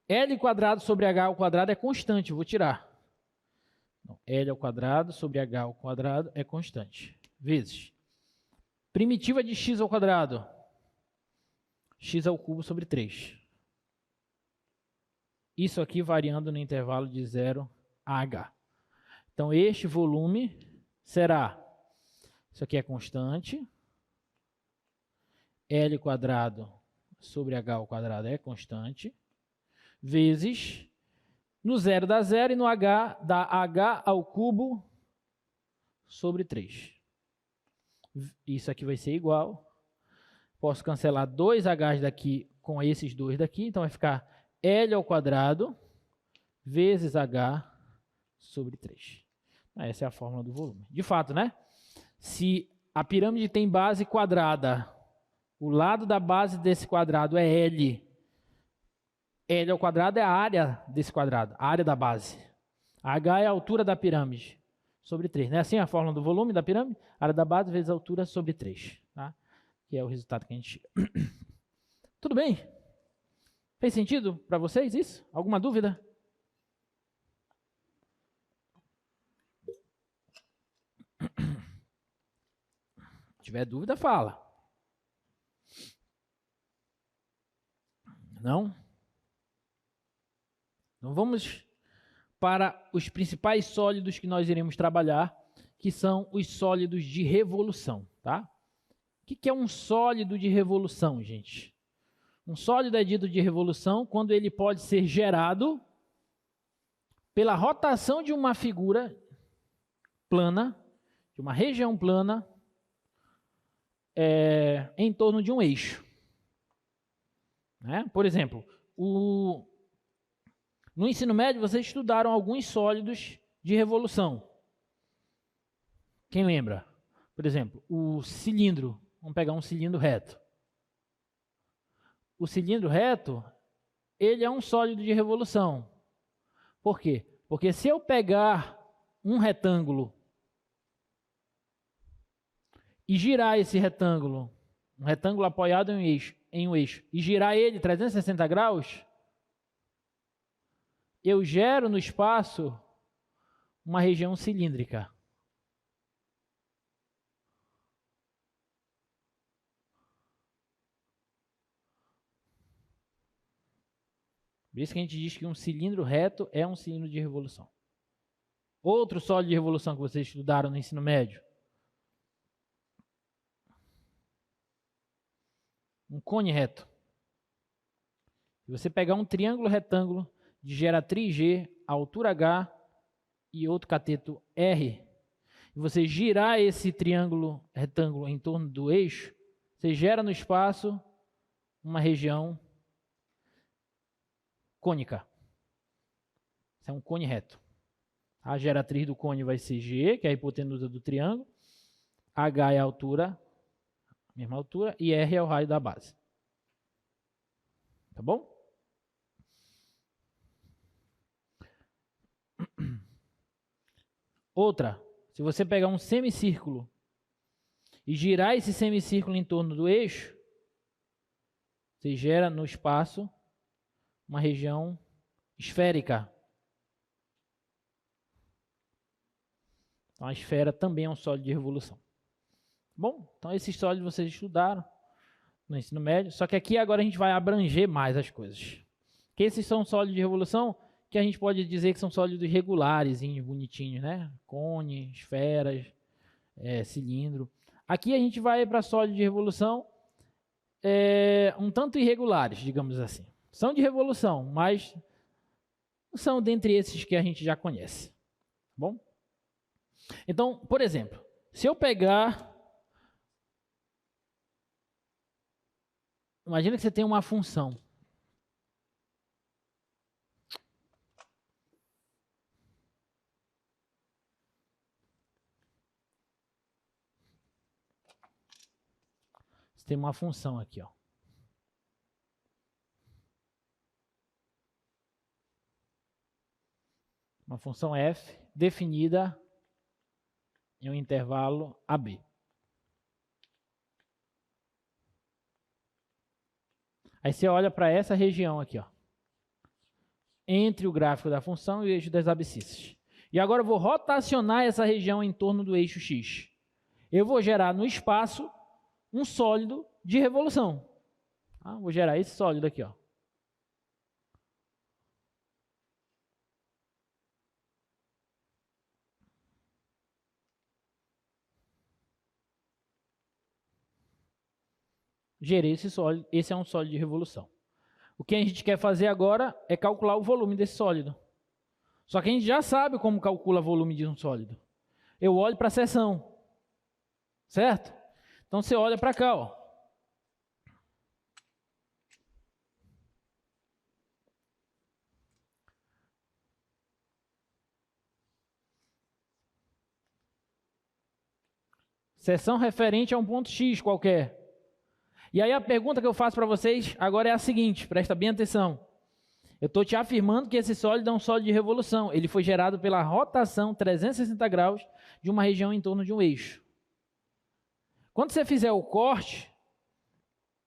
L quadrado sobre H ao quadrado é constante, vou tirar. Então, L ao quadrado sobre H ao quadrado é constante. Vezes. Primitiva de X ao quadrado. X ao cubo sobre 3. Isso aqui variando no intervalo de 0 a H. Então, este volume será, isso aqui é constante, L quadrado sobre H ao quadrado é constante, vezes, no 0 dá 0 e no H dá H ao cubo sobre 3. Isso aqui vai ser igual. Posso cancelar 2Hs daqui com esses dois daqui, então vai ficar L ao quadrado vezes H sobre 3. Essa é a fórmula do volume. De fato, né? Se a pirâmide tem base quadrada, o lado da base desse quadrado é L. L ao quadrado é a área desse quadrado, a área da base. H é a altura da pirâmide sobre 3. Não é assim a fórmula do volume da pirâmide? Área da base vezes a altura sobre 3. Tá? Que é o resultado que a gente chega. Tudo bem? Fez sentido para vocês isso? Alguma dúvida? Se tiver dúvida, fala. Não? Então vamos para os principais sólidos que nós iremos trabalhar, que são os sólidos de revolução, tá? O que é um sólido de revolução, gente? Um sólido é dito de revolução quando ele pode ser gerado pela rotação de uma figura plana, de uma região plana, em torno de um eixo. Né? Por exemplo, no ensino médio vocês estudaram alguns sólidos de revolução. Quem lembra? Por exemplo, o cilindro. Vamos pegar um cilindro reto. O cilindro reto, ele é um sólido de revolução. Por quê? Porque se eu pegar um retângulo e girar esse retângulo, um retângulo apoiado em um eixo, e girar ele 360 graus, eu gero no espaço uma região cilíndrica. Por isso que a gente diz que um cilindro reto é um cilindro de revolução. Outro sólido de revolução que vocês estudaram no ensino médio. Um cone reto. Se você pegar um triângulo retângulo de geratriz G, altura H e outro cateto R, e você girar esse triângulo retângulo em torno do eixo, você gera no espaço uma região cônica. Isso é um cone reto. A geratriz do cone vai ser G, que é a hipotenusa do triângulo. H é a altura, mesma altura, e R é o raio da base. Tá bom? Outra, se você pegar um semicírculo e girar esse semicírculo em torno do eixo, você gera no espaço uma região esférica. Então, a esfera também é um sólido de revolução. Bom, então esses sólidos vocês estudaram no ensino médio, só que aqui agora a gente vai abranger mais as coisas. Que esses são sólidos de revolução que a gente pode dizer que são sólidos regulares, bonitinhos, né? Cone, esferas, cilindro. Aqui a gente vai para sólidos de revolução um tanto irregulares, digamos assim. São de revolução, mas não são dentre esses que a gente já conhece. Bom? Então, por exemplo, se eu pegar... Imagina que você tem uma função. Você tem uma função aqui, ó. Uma função f definida em um intervalo AB. Aí você olha para essa região aqui, ó, entre o gráfico da função e o eixo das abscissas. E agora eu vou rotacionar essa região em torno do eixo x. Eu vou gerar no espaço um sólido de revolução. Vou gerar esse sólido aqui, ó. Gerei esse sólido, esse é um sólido de revolução. O que a gente quer fazer agora é calcular o volume desse sólido. Só que a gente já sabe como calcula o volume de um sólido. Eu olho para a seção, certo? Então você olha para cá, ó. Seção referente a um ponto X qualquer. E aí a pergunta que eu faço para vocês agora é a seguinte, presta bem atenção. Eu estou te afirmando que esse sólido é um sólido de revolução. Ele foi gerado pela rotação 360 graus de uma região em torno de um eixo. Quando você fizer o corte,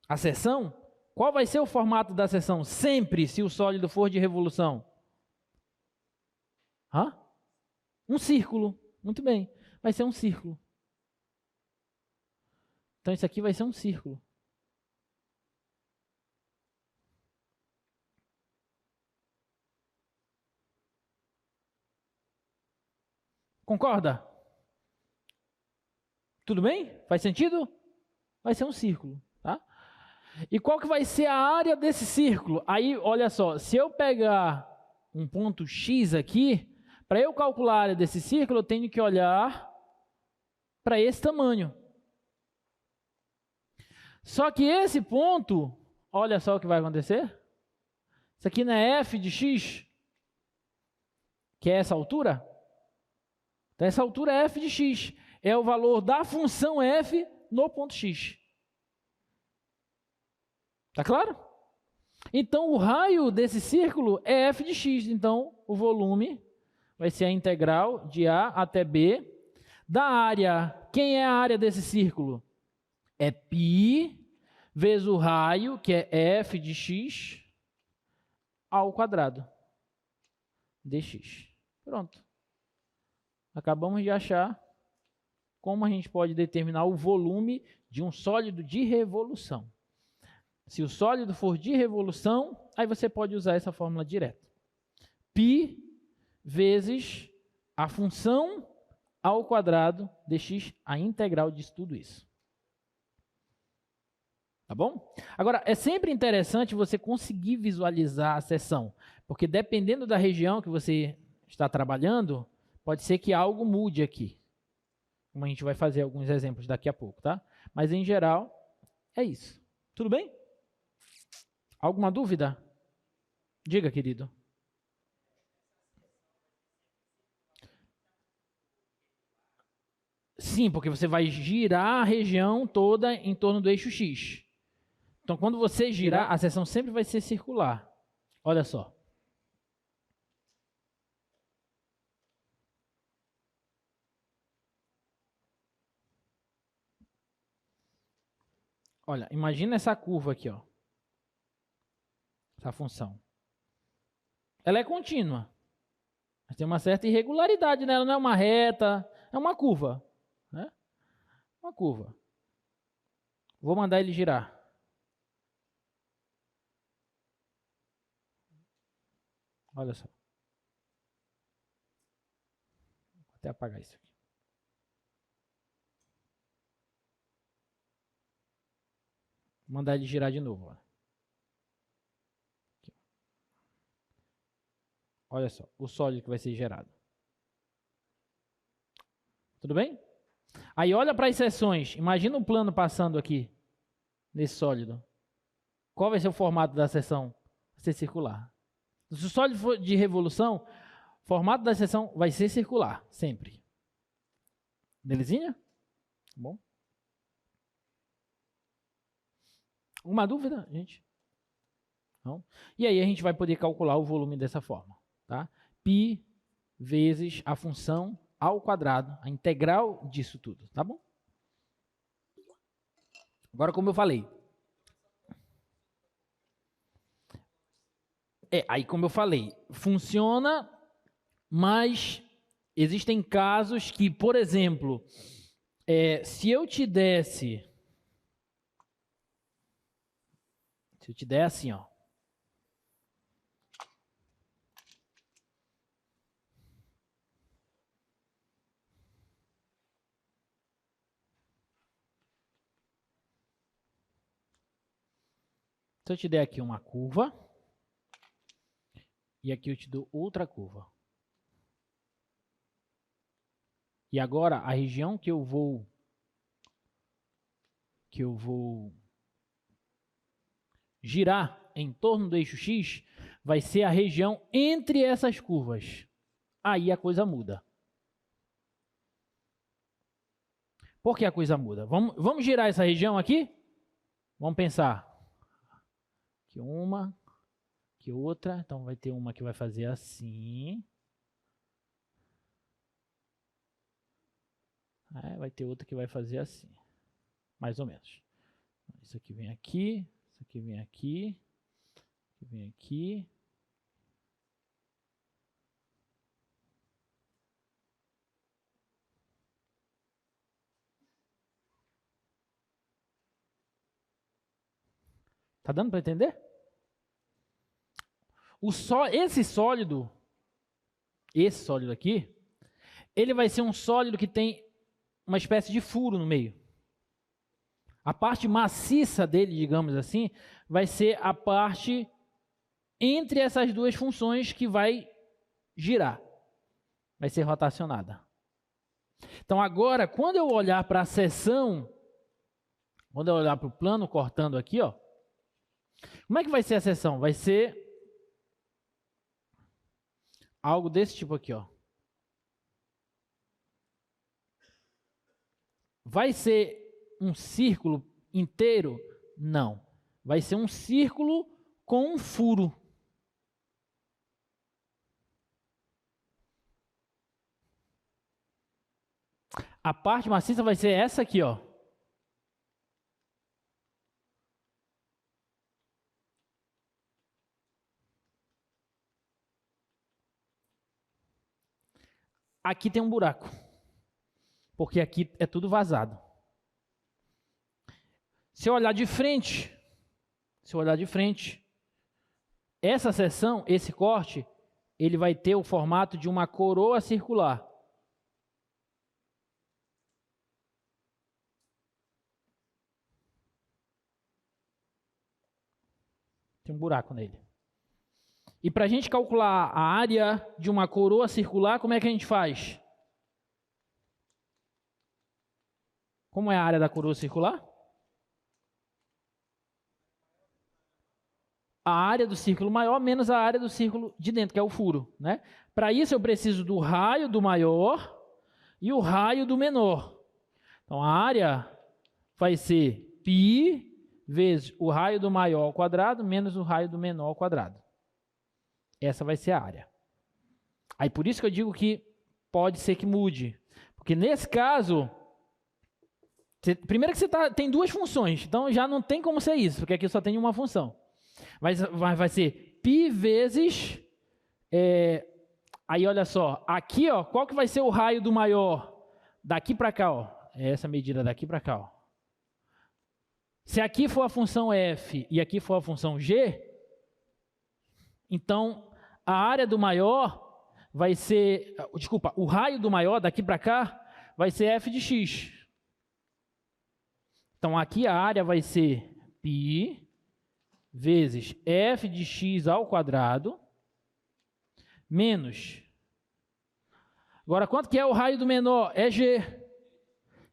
a seção, qual vai ser o formato da seção? Sempre, se o sólido for de revolução. Um círculo. Muito bem. Vai ser um círculo. Então isso aqui vai ser um círculo. Concorda? Tudo bem? Faz sentido? Vai ser um círculo, tá? E qual que vai ser a área desse círculo? Aí, olha só, se eu pegar um ponto X aqui, para eu calcular a área desse círculo, eu tenho que olhar para esse tamanho. Só que esse ponto, olha só o que vai acontecer. Isso aqui não é f de x, que é essa altura? Então, essa altura é f de x. É o valor da função f no ponto x. Tá claro? Então, o raio desse círculo é f de x. Então, o volume vai ser a integral de A até B da área. Quem é a área desse círculo? É π vezes o raio, que é f de x, ao quadrado dx. Pronto. Acabamos de achar como a gente pode determinar o volume de um sólido de revolução. Se o sólido for de revolução, aí você pode usar essa fórmula direta. π vezes a função ao quadrado dx, a integral de tudo isso. Tá bom? Agora, é sempre interessante você conseguir visualizar a seção, porque dependendo da região que você está trabalhando, pode ser que algo mude aqui. Como a gente vai fazer alguns exemplos daqui a pouco, tá? Mas, em geral, é isso. Tudo bem? Alguma dúvida? Diga, querido. Sim, porque você vai girar a região toda em torno do eixo X. Então, quando você girar, a seção sempre vai ser circular. Olha só. Olha, imagina essa curva aqui, ó. Essa função. Ela é contínua. Mas tem uma certa irregularidade nela, não é uma reta, é uma curva. Né? Uma curva. Vou mandar ele girar. Olha só. Vou até apagar isso aqui. Vou mandar ele girar de novo. Olha só, o sólido que vai ser gerado. Tudo bem? Aí olha para as seções. Imagina o plano passando aqui, nesse sólido. Qual vai ser o formato da seção? Vai ser circular. Se o sólido for de revolução, o formato da seção vai ser circular, sempre. Belezinha? Bom. Alguma dúvida, gente? Não? E aí a gente vai poder calcular o volume dessa forma. Tá? π vezes a função ao quadrado, a integral disso tudo, tá bom? Agora, como eu falei, aí como eu falei, funciona, mas existem casos que, por exemplo, se eu te der assim, ó, se eu te der aqui uma curva, e aqui eu te dou outra curva. E agora, a região que eu vou girar em torno do eixo X vai ser a região entre essas curvas. Aí a coisa muda. Por que a coisa muda? Vamos girar essa região aqui? Vamos pensar. Aqui uma, aqui outra. Então vai ter uma que vai fazer assim. Vai ter outra que vai fazer assim. Mais ou menos. Isso aqui vem aqui. Isso aqui vem aqui. Isso aqui vem aqui. Tá dando para entender? Esse sólido aqui, ele vai ser um sólido que tem uma espécie de furo no meio. A parte maciça dele, digamos assim, vai ser a parte entre essas duas funções que vai girar. Vai ser rotacionada. Então agora, quando eu olhar para a seção, quando eu olhar para o plano cortando aqui, ó, como é que vai ser a seção? Vai ser algo desse tipo aqui, ó. Vai ser um círculo inteiro? Não. Vai ser um círculo com um furo. A parte maciça vai ser essa aqui, ó. Aqui tem um buraco, porque aqui é tudo vazado. Se eu olhar de frente, essa seção, esse corte, ele vai ter o formato de uma coroa circular. Tem um buraco nele. E para a gente calcular a área de uma coroa circular, como é que a gente faz? Como é a área da coroa circular? A área do círculo maior menos a área do círculo de dentro, que é o furo, né? Para isso eu preciso do raio do maior e o raio do menor. Então a área vai ser π vezes o raio do maior ao quadrado menos o raio do menor ao quadrado. Essa vai ser a área. Aí por isso que eu digo que pode ser que mude. Porque nesse caso, primeiro que você tem duas funções, então já não tem como ser isso, porque aqui só tem uma função. Mas vai ser π vezes... aí olha só, aqui ó, qual que vai ser o raio do maior? Daqui para cá, ó. É essa medida daqui para cá, ó. Se aqui for a função f e aqui for a função g, então a área do maior vai ser... Desculpa, o raio do maior daqui para cá vai ser f de x. Então aqui a área vai ser π vezes f de x ao quadrado menos... Agora, quanto que é o raio do menor? É g.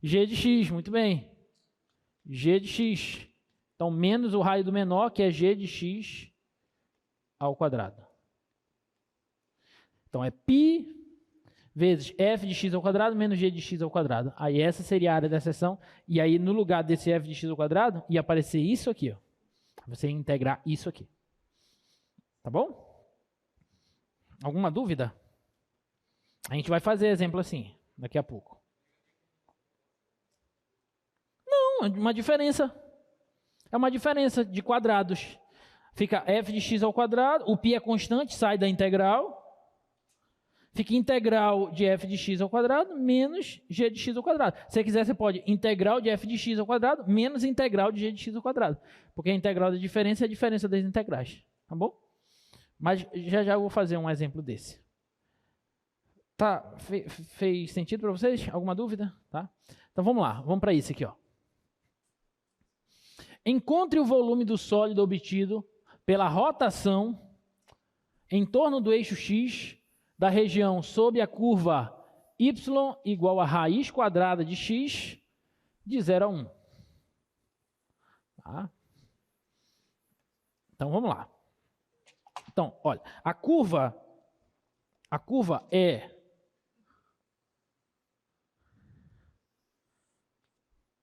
G de x, muito bem. G de x. Então, menos o raio do menor, que é g de x ao quadrado. Então, é π vezes f de x ao quadrado menos g de x ao quadrado. Aí, essa seria a área da seção. E aí, no lugar desse f de x ao quadrado, ia aparecer isso aqui, ó. Você ia integrar isso aqui. Tá bom? Alguma dúvida? A gente vai fazer exemplo assim, daqui a pouco. Não, é uma diferença. É uma diferença de quadrados. Fica f de x ao quadrado, o π é constante, sai da integral. Fica integral de f de x ao quadrado menos g de x ao quadrado. Se você quiser, você pode integral de f de x ao quadrado menos integral de g de x ao quadrado. Porque a integral da diferença é a diferença das integrais. Tá bom? Mas já eu vou fazer um exemplo desse. Tá? Fez sentido para vocês? Alguma dúvida? Tá? Então vamos lá, vamos para isso aqui, ó. Encontre o volume do sólido obtido pela rotação em torno do eixo x da região sob a curva y igual a raiz quadrada de x de 0 a 1. Tá? Então vamos lá. Então, olha, a curva é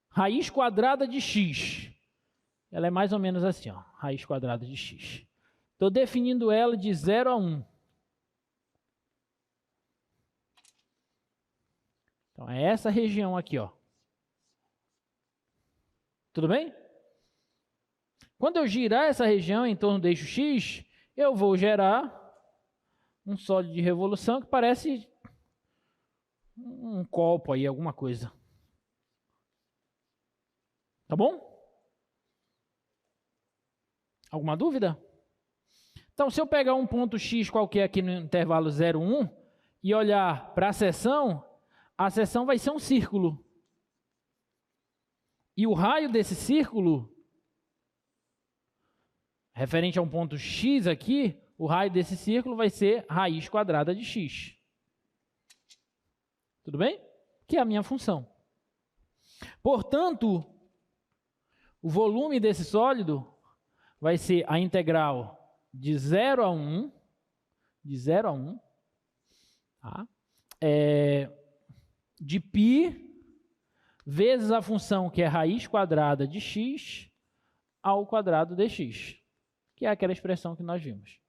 raiz quadrada de x. Ela é mais ou menos assim, ó, raiz quadrada de x. Estou definindo ela de 0 a 1. Então, é essa região aqui, ó. Tudo bem? Quando eu girar essa região em torno do eixo x, eu vou gerar um sólido de revolução que parece um copo aí, alguma coisa. Tá bom? Alguma dúvida? Então, se eu pegar um ponto x qualquer aqui no intervalo 0, 1 e olhar para a seção vai ser um círculo. E o raio desse círculo, referente a um ponto x aqui, o raio desse círculo vai ser raiz quadrada de x. Tudo bem? Que é a minha função. Portanto, o volume desse sólido vai ser a integral de 0 a 1, tá? De π vezes a função que é raiz quadrada de x ao quadrado dx. que é aquela expressão que nós vimos.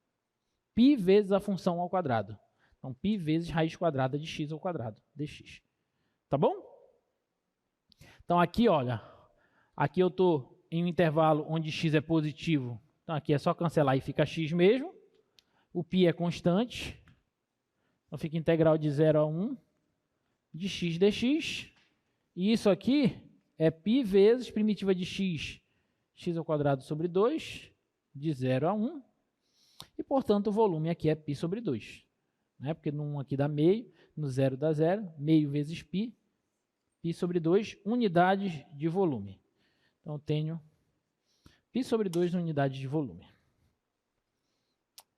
Π vezes a função ao quadrado. Então, π vezes raiz quadrada de x ao quadrado, dx. Tá bom? Então, aqui, olha, aqui eu estou em um intervalo onde x é positivo. Então, aqui é só cancelar e fica x mesmo. O π é constante. Então, fica integral de 0 a 1 de x dx. E isso aqui é π vezes primitiva de x, x ao quadrado sobre 2, de 0 a 1. E, portanto, o volume aqui é π sobre 2. Né? Porque no 1 aqui dá meio, no 0 dá 0, meio vezes π, π sobre 2, unidades de volume. Então, eu tenho π sobre 2 unidades de volume.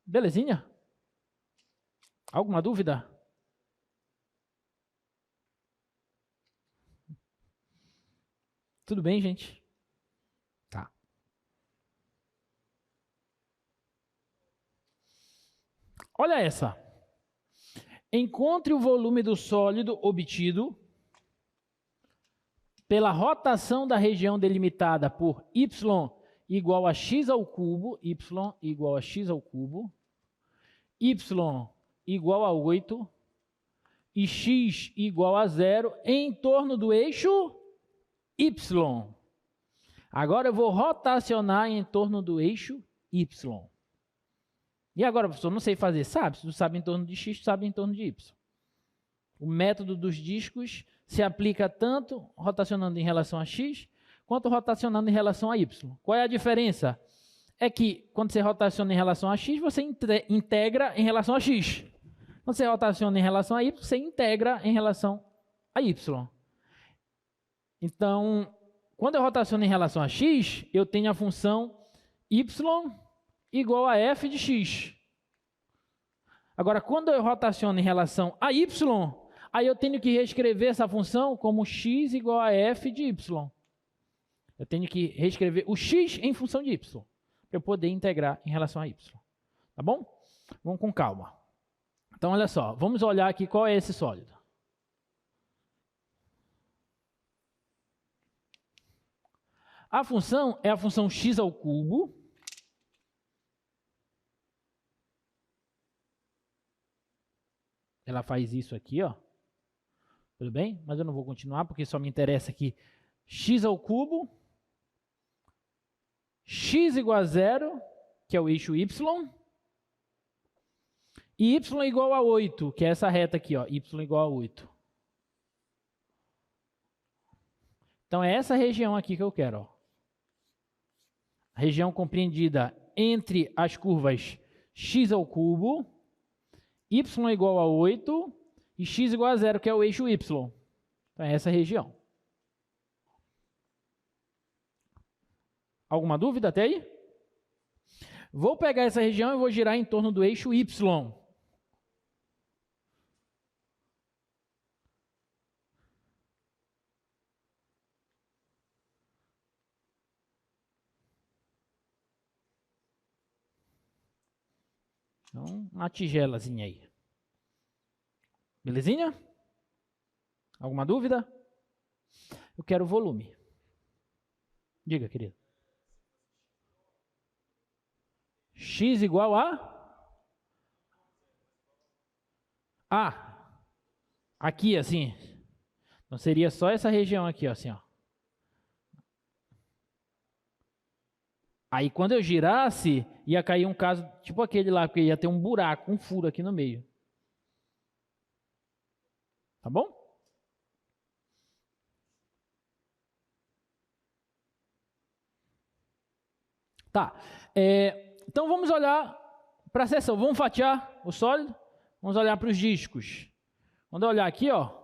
Belezinha? Alguma dúvida? Tudo bem, gente? Tá. Olha essa. Encontre o volume do sólido obtido pela rotação da região delimitada por y igual a x ao cubo, y igual a x ao cubo, y igual a 8 e x igual a 0 em torno do eixo y. Agora eu vou rotacionar em torno do eixo y. E agora, professor, não sei fazer. Sabe? Se tu sabe em torno de x, tu sabe em torno de y. O método dos discos se aplica tanto rotacionando em relação a x, quanto rotacionando em relação a y. Qual é a diferença? É que quando você rotaciona em relação a x, você integra em relação a x. Quando você rotaciona em relação a y, você integra em relação a y. Então, quando eu rotaciono em relação a x, eu tenho a função y igual a f de x. Agora, quando eu rotaciono em relação a y, aí eu tenho que reescrever essa função como x igual a f de y. Eu tenho que reescrever o x em função de y, para eu poder integrar em relação a y. Tá bom? Vamos com calma. Então, olha só, vamos olhar aqui qual é esse sólido. A função é a função x ao cubo. Ela faz isso aqui, ó. Tudo bem? Mas eu não vou continuar, porque só me interessa aqui x ao cubo, x igual a 0, que é o eixo y, e y igual a 8, que é essa reta aqui, ó, y igual a 8. Então, é essa região aqui que eu quero, ó. A região compreendida entre as curvas x ao cubo, y igual a 8 e x igual a 0, que é o eixo y. Então, é essa região. Alguma dúvida até aí? Vou pegar essa região e vou girar em torno do eixo y. Então, uma tigelazinha aí. Belezinha? Alguma dúvida? Eu quero volume. Diga, querido. X igual a aqui, assim. Então, seria só essa região aqui, ó, assim, ó. Aí, quando eu girasse, ia cair um caso tipo aquele lá, porque ia ter um buraco, um furo aqui no meio. Tá bom? Tá. Então, vamos olhar para a seção. Vamos fatiar o sólido. Vamos olhar para os discos. Quando eu olhar aqui, ó.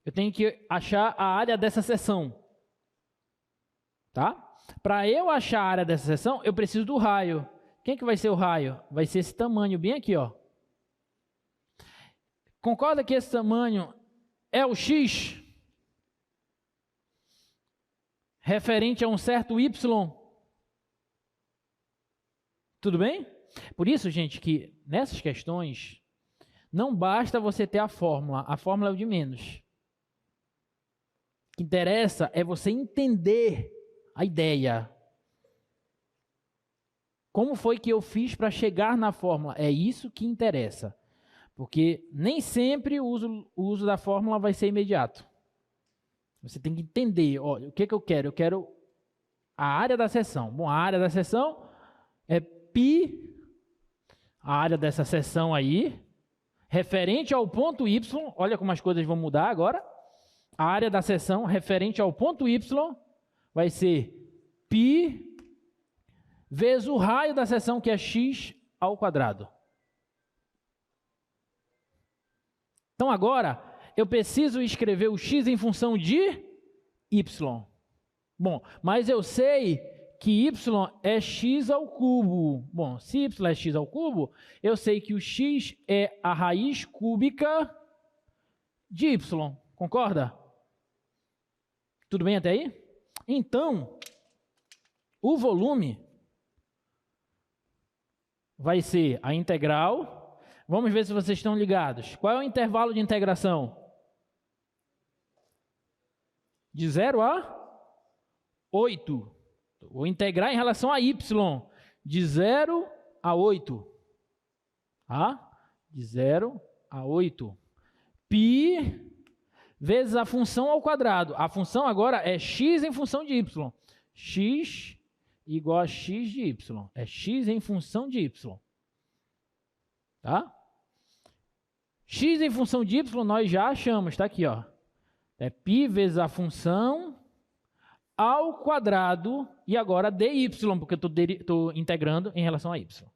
Eu tenho que achar a área dessa seção. Tá? Para eu achar a área dessa seção, eu preciso do raio. Quem que vai ser o raio? Vai ser esse tamanho bem aqui, ó. Concorda que esse tamanho é o x? Referente a um certo y? Tudo bem? Por isso, gente, que nessas questões, não basta você ter a fórmula é o de menos. O que interessa é você entender a ideia. Como foi que eu fiz para chegar na fórmula? É isso que interessa. Porque nem sempre o uso da fórmula vai ser imediato. Você tem que entender, olha, o que eu quero? Eu quero a área da seção. Bom, a área da seção é π, a área dessa seção aí, referente ao ponto y, olha como as coisas vão mudar agora. A área da seção referente ao ponto y vai ser π vezes o raio da seção, que é x ao quadrado. Então agora eu preciso escrever o x em função de y. Bom, mas eu sei que y é x ao cubo. Bom, se y é x ao cubo, eu sei que o x é a raiz cúbica de y. Concorda? Tudo bem até aí? Então, o volume vai ser a integral. Vamos ver se vocês estão ligados. Qual é o intervalo de integração? De 0 a 8. Vou integrar em relação a y. De 0 a 8. Tá? De 0 a 8. Π vezes a função ao quadrado. A função agora é x em função de y. X igual a x de y. É x em função de y. Tá? X em função de y nós já achamos, tá aqui, ó. É π vezes a função ao quadrado e agora dy, porque eu estou integrando em relação a y.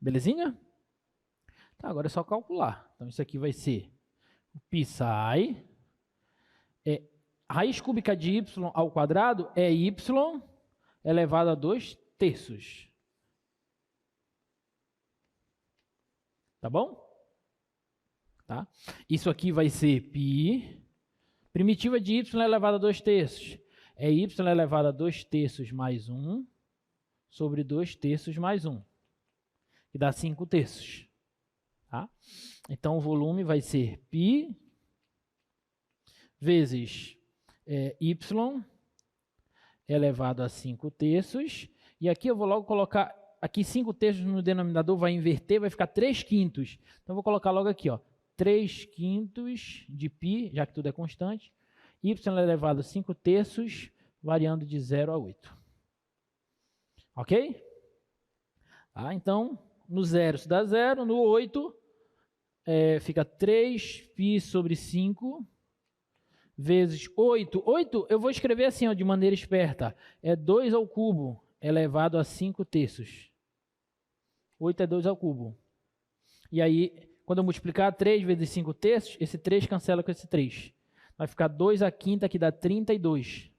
Belezinha? Tá, agora é só calcular. Então isso aqui vai ser o π sai. Raiz cúbica de y ao quadrado é y elevado a 2/3. Tá bom? Tá? Isso aqui vai ser π. Primitiva de y elevado a 2/3. É y elevado a 2/3 mais 1 sobre 2/3 mais 1. Que dá 5/3. Tá? Então o volume vai ser π vezes y elevado a 5/3. E aqui eu vou logo colocar, aqui 5/3 no denominador vai inverter, vai ficar 3/5. Então eu vou colocar logo aqui, ó, 3/5 de π, já que tudo é constante, y elevado a 5/3, variando de 0 a 8. Ok? Tá, então, no 0 isso dá 0, no 8 fica 3π sobre 5 vezes 8. 8 eu vou escrever assim, ó, de maneira esperta. É 2 ao cubo elevado a 5/3. 8 é 2 ao cubo. E aí, quando eu multiplicar 3 vezes 5/3, esse 3 cancela com esse 3. Vai ficar 2/5, que dá 32.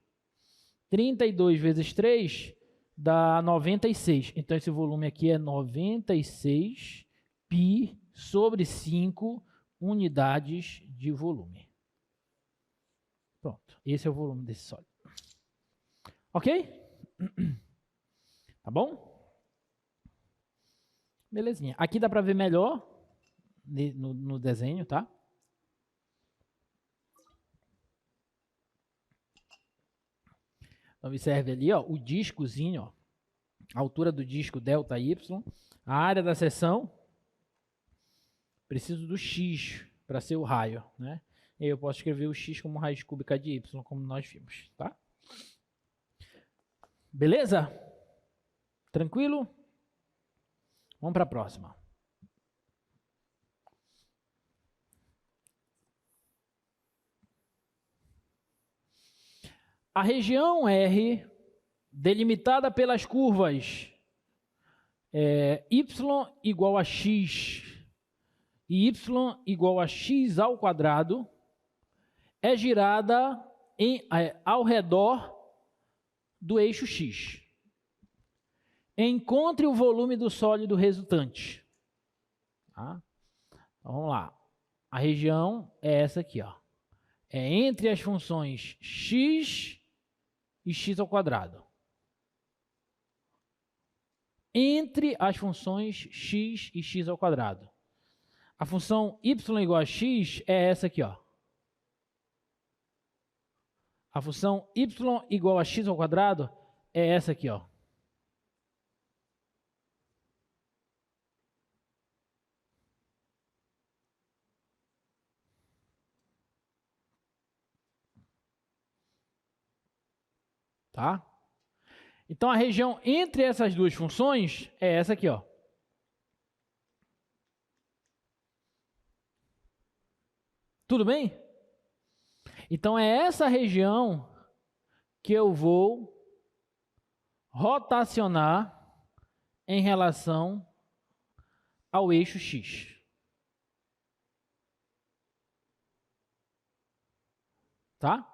32 vezes 3 dá 96. Então, esse volume aqui é 96 π sobre 5 unidades de volume. Pronto. Esse é o volume desse sólido. Ok? Tá bom? Belezinha. Aqui dá para ver melhor no desenho, tá? Então, observe ali, ó, o discozinho, ó, a altura do disco ΔY, a área da seção, preciso do x para ser o raio, né? E aí eu posso escrever o x como raiz cúbica de y, como nós vimos, tá? Beleza? Tranquilo? Vamos para a próxima. A região R, delimitada pelas curvas y igual a x e y igual a x ao quadrado, é girada ao redor do eixo x. Encontre o volume do sólido resultante. Tá? Então, vamos lá. A região é essa aqui, ó. É entre as funções x e x ao quadrado. Entre as funções x e x ao quadrado. A função y igual a x é essa aqui, ó. A função y igual a x ao quadrado é essa aqui, ó. Tá? Então, a região entre essas duas funções é essa aqui, ó. Tudo bem? Então, é essa região que eu vou rotacionar em relação ao eixo x. Tá?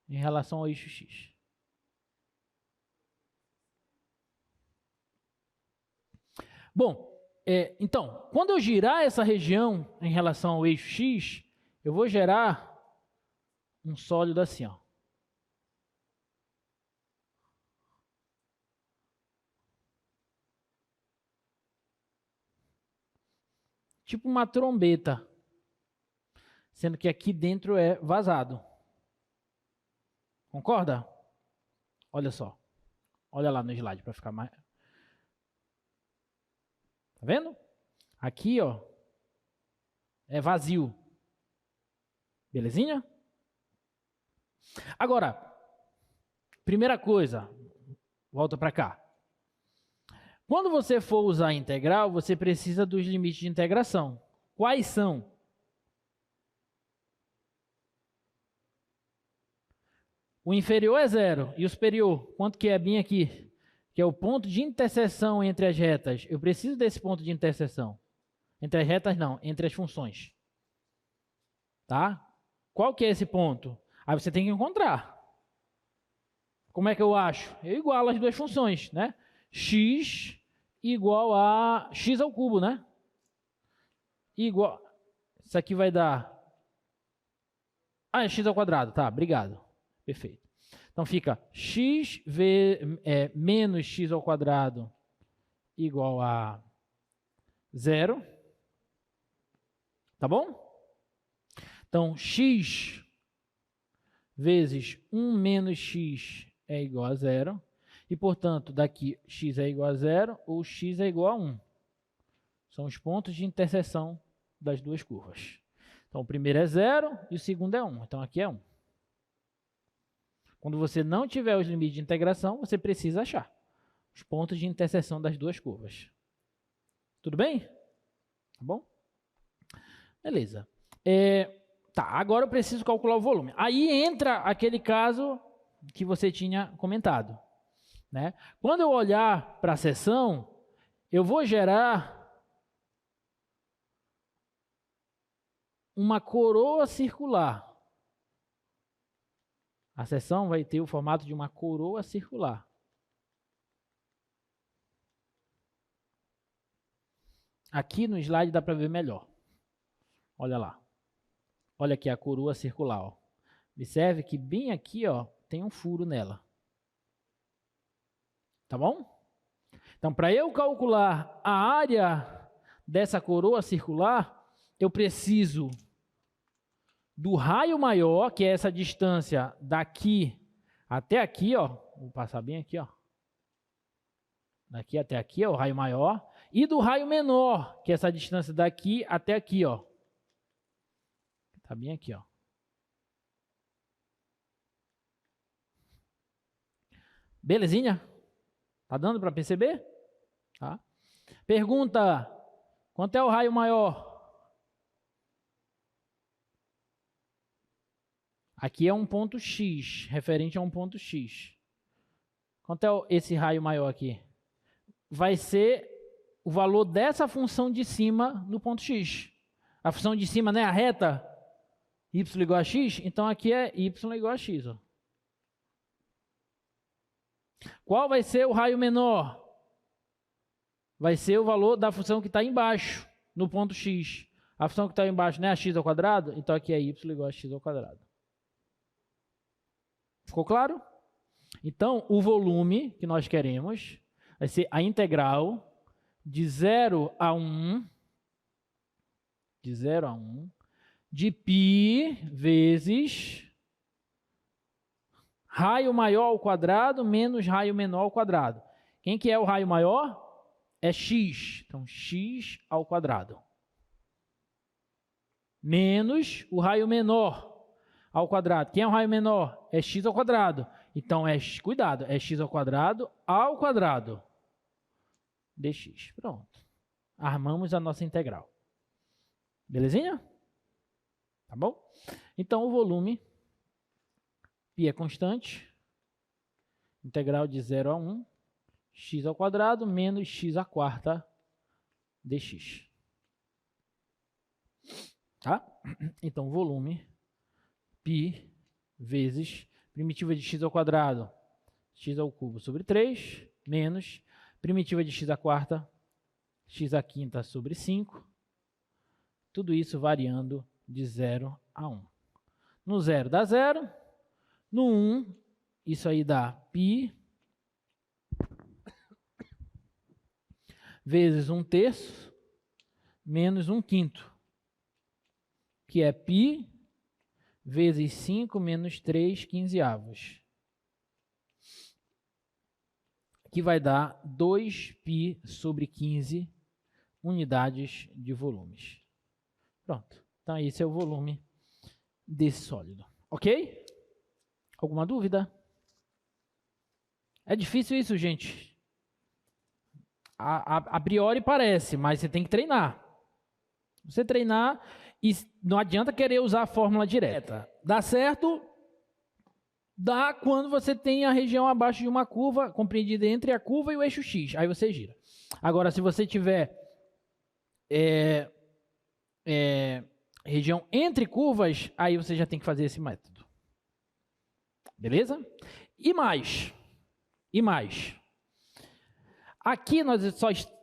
Em relação ao eixo x. Bom, então, quando eu girar essa região em relação ao eixo x, eu vou gerar um sólido assim, ó. Tipo uma trombeta, sendo que aqui dentro é vazado. Concorda? Olha só. Olha lá no slide para ficar mais... Tá vendo? Aqui, ó, é vazio. Belezinha? Agora, primeira coisa, volta para cá. Quando você for usar a integral, você precisa dos limites de integração. Quais são? O inferior é zero. E o superior? Quanto que é bem aqui? Que é o ponto de interseção entre as retas. Eu preciso desse ponto de interseção. Entre as retas não, entre as funções. Tá? Qual que é esse ponto? Aí você tem que encontrar. Como é que eu acho? Eu igualo as duas funções, né? X igual a x ao cubo, né? Igual... Isso aqui vai dar... Ah, é x ao quadrado. Tá, obrigado. Perfeito. Então fica x menos x ao quadrado igual a 0. Tá bom? Então, x vezes 1 menos x é igual a 0. E, portanto, daqui x é igual a 0 ou x é igual a 1. São os pontos de interseção das duas curvas. Então, o primeiro é 0 e o segundo é 1. Então, aqui é 1. Quando você não tiver os limites de integração, você precisa achar os pontos de interseção das duas curvas. Tudo bem? Tá bom? Beleza. Tá, agora eu preciso calcular o volume. Aí entra aquele caso que você tinha comentado, né? Quando eu olhar para a seção, eu vou gerar uma coroa circular. A seção vai ter o formato de uma coroa circular. Aqui no slide dá para ver melhor. Olha lá. Olha aqui a coroa circular. Ó. Observe que bem aqui, ó, tem um furo nela. Tá bom? Então, para eu calcular a área dessa coroa circular, eu preciso do raio maior, que é essa distância daqui até aqui, ó. Vou passar bem aqui, ó. Daqui até aqui é o raio maior. E do raio menor, que é essa distância daqui até aqui, ó. Tá bem aqui, ó. Belezinha? Tá dando para perceber? Tá. Pergunta: quanto é o raio maior? Aqui é um ponto X, referente a um ponto X. Quanto é esse raio maior aqui? Vai ser o valor dessa função de cima no ponto X. A função de cima, né, a reta, y igual a x, então aqui é y igual a x. Ó. Qual vai ser o raio menor? Vai ser o valor da função que está embaixo, no ponto x. A função que está embaixo, né, a x ao quadrado, então aqui é y igual a x ao quadrado. Ficou claro? Então, o volume que nós queremos vai ser a integral de 0 a 1, de π vezes raio maior ao quadrado menos raio menor ao quadrado. Quem que é o raio maior? É x. Então, x ao quadrado. Menos o raio menor ao quadrado. Quem é o raio menor? É x ao quadrado. Então, cuidado, é x ao quadrado dx. Pronto. Armamos a nossa integral. Belezinha? Tá bom? Então, o volume π é constante. Integral de 0 a 1. X ao quadrado menos x à quarta dx. Tá? Então, volume π vezes primitiva de x ao quadrado, x ao cubo sobre 3, menos primitiva de x à quarta, x à quinta sobre 5. Tudo isso variando de 0 a 1. No 0 dá 0. No 1, isso aí dá π vezes 1/3 menos 1/5, que é π vezes 5 menos 3/15, que vai dar 2π sobre 15 unidades de volumes. Pronto. Então, esse é o volume desse sólido. Ok? Alguma dúvida? É difícil isso, gente. A priori parece, mas você tem que treinar. Você treinar e não adianta querer usar a fórmula direta. Dá certo? Dá quando você tem a região abaixo de uma curva, compreendida entre a curva e o eixo X. Aí você gira. Agora, se você tiver região entre curvas, aí você já tem que fazer esse método. Beleza? E mais. Aqui nós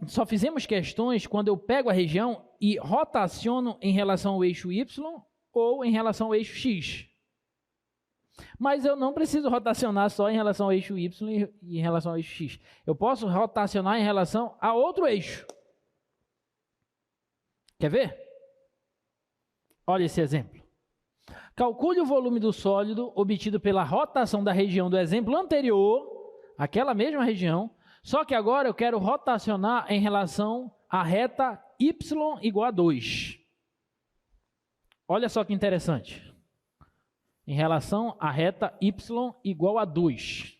só fizemos questões quando eu pego a região e rotaciono em relação ao eixo Y ou em relação ao eixo X. Mas eu não preciso rotacionar só em relação ao eixo Y e em relação ao eixo X. Eu posso rotacionar em relação a outro eixo. Quer ver? Olha esse exemplo. Calcule o volume do sólido obtido pela rotação da região do exemplo anterior, aquela mesma região, só que agora eu quero rotacionar em relação à reta y igual a 2. Olha só que interessante. Em relação à reta y igual a 2.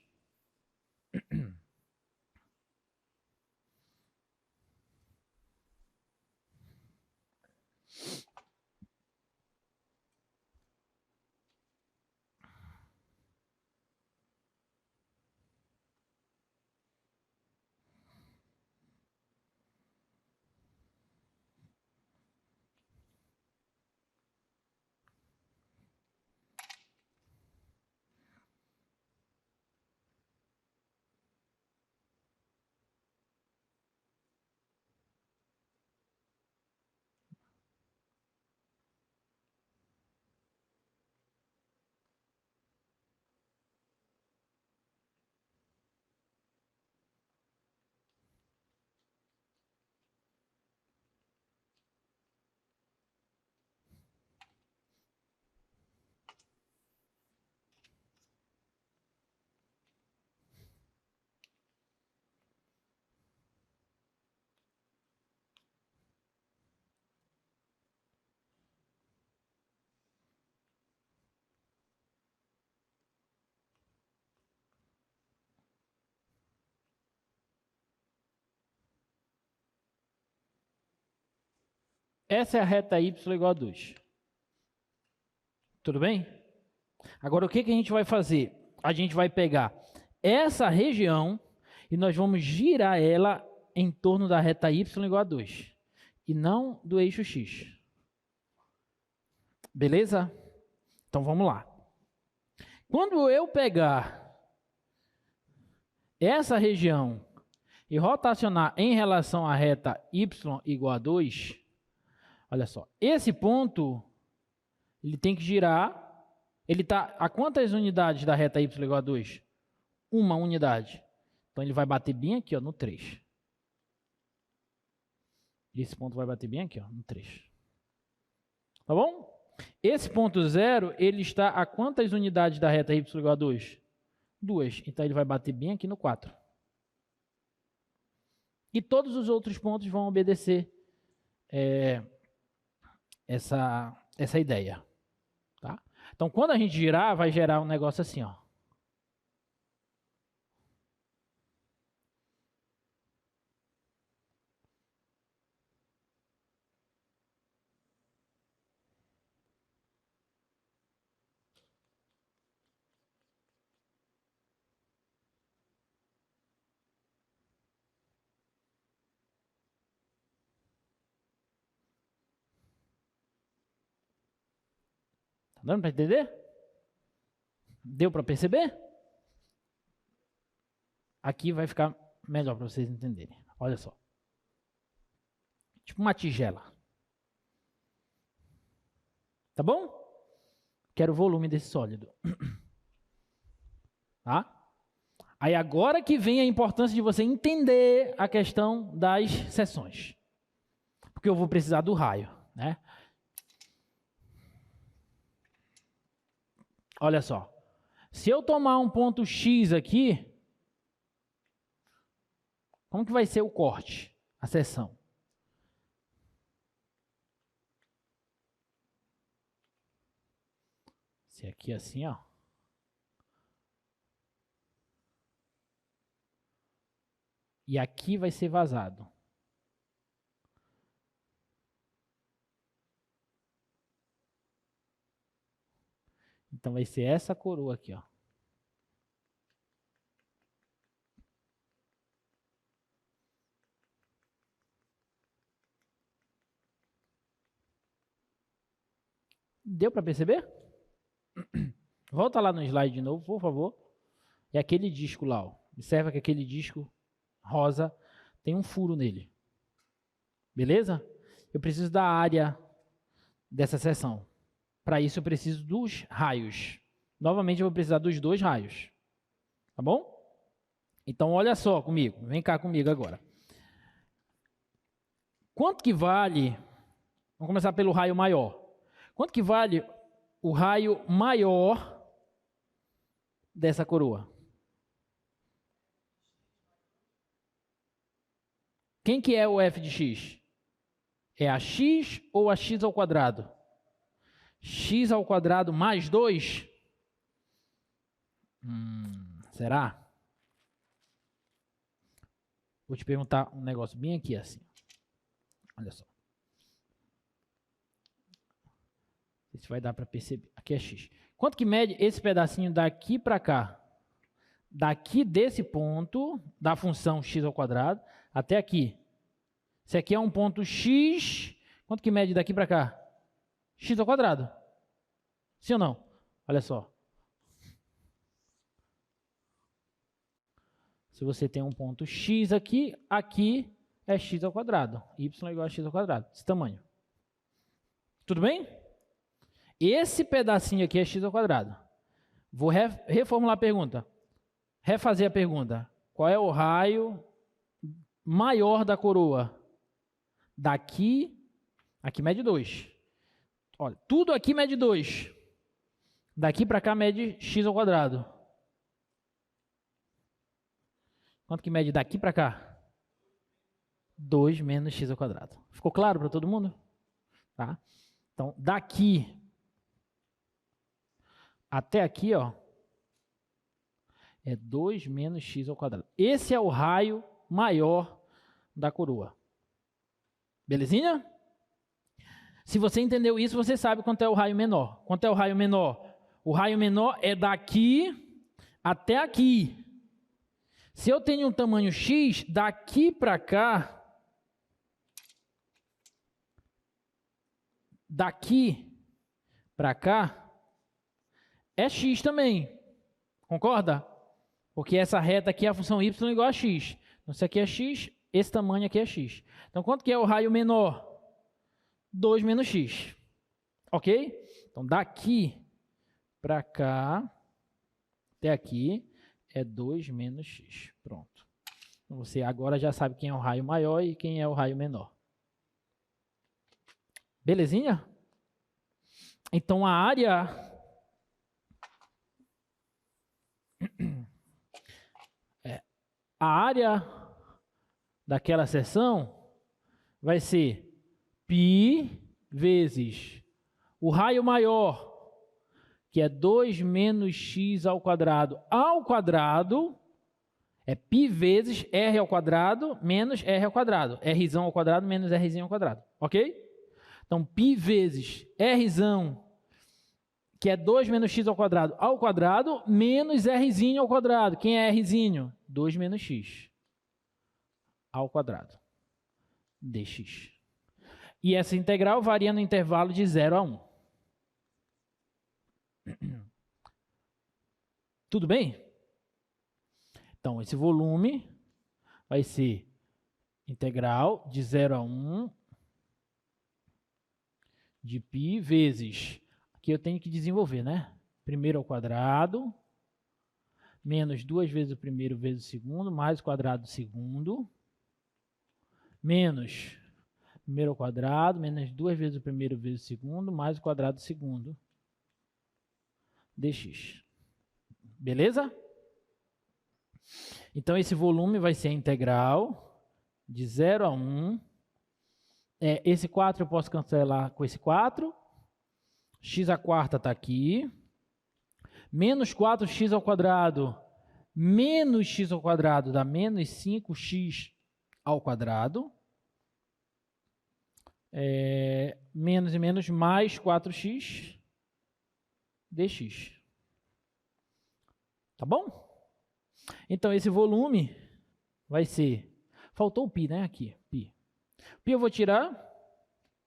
Essa é a reta y igual a 2. Tudo bem? Agora, o que a gente vai fazer? A gente vai pegar essa região e nós vamos girar ela em torno da reta y igual a 2. E não do eixo x. Beleza? Então, vamos lá. Quando eu pegar essa região e rotacionar em relação à reta y igual a 2, olha só, esse ponto, ele tem que girar, ele está a quantas unidades da reta y igual a 2? Uma unidade. Então, ele vai bater bem aqui, ó, no 3. Esse ponto vai bater bem aqui, ó, no 3. Tá bom? Esse ponto 0, ele está a quantas unidades da reta y igual a 2? 2. Então, ele vai bater bem aqui no 4. E todos os outros pontos vão obedecer essa ideia. Tá? Então, quando a gente girar, vai gerar um negócio assim, ó. Tá dando para entender? Deu para perceber? Aqui vai ficar melhor para vocês entenderem. Olha só. Tipo uma tigela. Tá bom? Quero o volume desse sólido. Tá? Aí agora que vem a importância de você entender a questão das seções. Porque eu vou precisar do raio, né? Olha só. Se eu tomar um ponto X aqui, como que vai ser o corte, a seção? Se aqui assim, ó. E aqui vai ser vazado. Então vai ser essa coroa aqui, ó. Deu para perceber? Volta lá no slide de novo, por favor. É aquele disco lá, ó. Observa que aquele disco rosa tem um furo nele. Beleza? Eu preciso da área dessa seção. Para isso eu preciso dos raios. Novamente eu vou precisar dos 2 raios. Tá bom? Então olha só comigo. Vem cá comigo agora. Quanto que vale... Vamos começar pelo raio maior. Quanto que vale o raio maior dessa coroa? Quem que é o f de x? É a x ou a x ao quadrado? X ao quadrado mais 2? Será? Vou te perguntar um negócio bem aqui assim. Olha só. Não sei se vai dar para perceber. Aqui é x. Quanto que mede esse pedacinho daqui para cá? Daqui desse ponto, da função x ao quadrado, até aqui. Se aqui é um ponto x, quanto que mede daqui para cá? X ao quadrado. Sim ou não? Olha só. Se você tem um ponto x aqui, aqui é x ao quadrado. Y é igual a x ao quadrado. Esse tamanho. Tudo bem? Esse pedacinho aqui é x ao quadrado. Vou reformular a pergunta. Refazer a pergunta. Qual é o raio maior da coroa? Daqui, aqui mede 2. Olha, tudo aqui mede 2. Daqui para cá mede x ao quadrado. Quanto que mede daqui para cá? 2 menos x ao quadrado. Ficou claro para todo mundo? Tá? Então, daqui até aqui, ó, é 2 menos x ao quadrado. Esse é o raio maior da coroa. Belezinha? Se você entendeu isso, você sabe quanto é o raio menor. Quanto é o raio menor? O raio menor é daqui até aqui. Se eu tenho um tamanho x, daqui para cá, é x também. Concorda? Porque essa reta aqui é a função y igual a x. Então, isso aqui é x, esse tamanho aqui é x. Então, quanto que é o raio menor? 2 menos x. Ok? Então, daqui para cá, até aqui, é 2 menos x. Pronto. Então, você agora já sabe quem é o raio maior e quem é o raio menor. Belezinha? Então, a área a área daquela seção vai ser π vezes o raio maior, que é 2 menos x ao quadrado, é π vezes r ao quadrado menos r ao quadrado. Rzão ao quadrado menos rzinho ao quadrado. Ok? Então, π vezes rzão, que é 2 menos x ao quadrado, menos rzinho ao quadrado. Quem é rzinho? 2 menos x ao quadrado dx. E essa integral varia no intervalo de 0 a 1. Tudo bem? Então, esse volume vai ser integral de 0 a 1 de π vezes, aqui eu tenho que desenvolver, né? Primeiro ao quadrado, menos 2 vezes o primeiro vezes o segundo, mais o quadrado do segundo, menos primeiro ao quadrado, menos 2 vezes o primeiro vezes o segundo, mais o quadrado do segundo, dx. Beleza? Então, esse volume vai ser a integral de 0 a 1. Esse 4 eu posso cancelar com esse 4. X à quarta está aqui. Menos 4x ao quadrado. Menos x ao quadrado dá menos 5x ao quadrado. Menos e menos mais 4x dx. Tá bom? Então, esse volume vai ser... Faltou o π, né? Aqui, π. Π eu vou tirar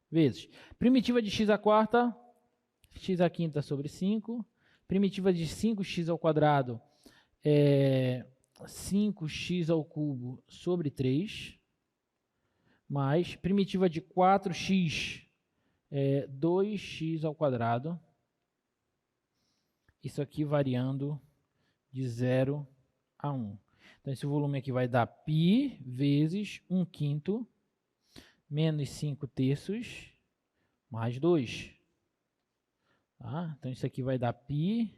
vezes. Primitiva de x à quarta, x à quinta sobre 5. Primitiva de 5x ao quadrado é 5x ao cubo sobre 3. Mais primitiva de 4x é 2x ao quadrado. Isso aqui variando de 0 a 1. Então, esse volume aqui vai dar π vezes 1/5 menos 5/3 mais 2. Tá? Então, isso aqui vai dar π.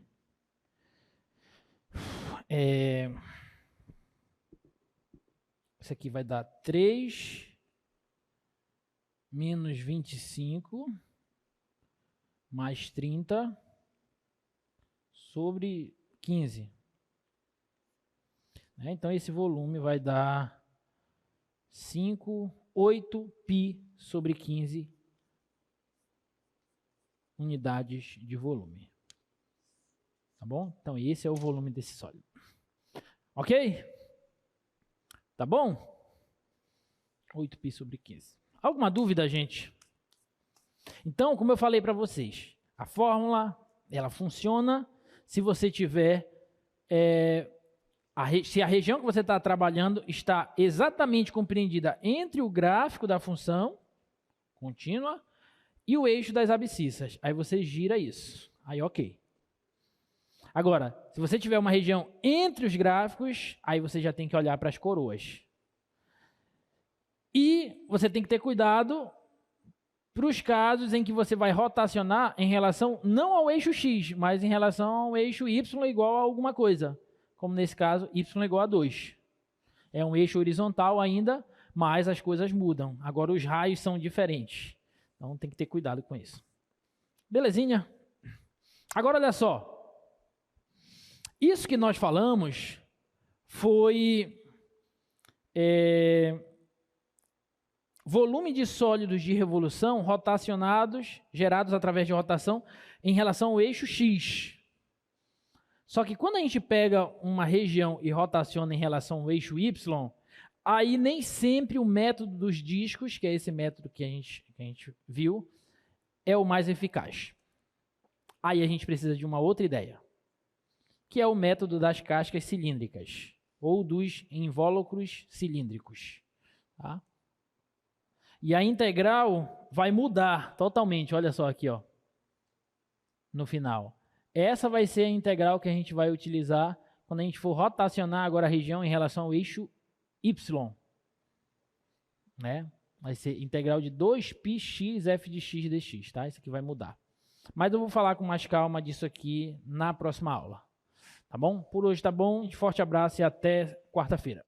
Isso aqui vai dar 3 menos 25 mais 30 sobre 15. Então, esse volume vai dar 8π sobre 15 unidades de volume. Tá bom? Então, esse é o volume desse sólido. Ok? Tá bom? 8π sobre 15. Alguma dúvida, gente? Então, como eu falei para vocês, a fórmula, ela funciona se você tiver... se a região que você está trabalhando está exatamente compreendida entre o gráfico da função contínua e o eixo das abscissas. Aí você gira isso. Aí, ok. Agora, se você tiver uma região entre os gráficos, aí você já tem que olhar para as coroas. E você tem que ter cuidado para os casos em que você vai rotacionar em relação não ao eixo x, mas em relação ao eixo y igual a alguma coisa. Como nesse caso, y igual a 2. É um eixo horizontal ainda, mas as coisas mudam. Agora os raios são diferentes. Então tem que ter cuidado com isso. Belezinha? Agora olha só. Isso que nós falamos foi volume de sólidos de revolução rotacionados, gerados através de rotação em relação ao eixo x. Só que quando a gente pega uma região e rotaciona em relação ao eixo y, aí nem sempre o método dos discos, que é esse método que a gente viu, é o mais eficaz. Aí a gente precisa de uma outra ideia, que é o método das cascas cilíndricas, ou dos invólucros cilíndricos. Tá? E a integral vai mudar totalmente, olha só aqui, ó, no final. Essa vai ser a integral que a gente vai utilizar quando a gente for rotacionar agora a região em relação ao eixo y. Né? Vai ser integral de 2πx f de x dx, tá? Isso aqui vai mudar. Mas eu vou falar com mais calma disso aqui na próxima aula. Tá bom? Por hoje tá bom. Um forte abraço e até quarta-feira.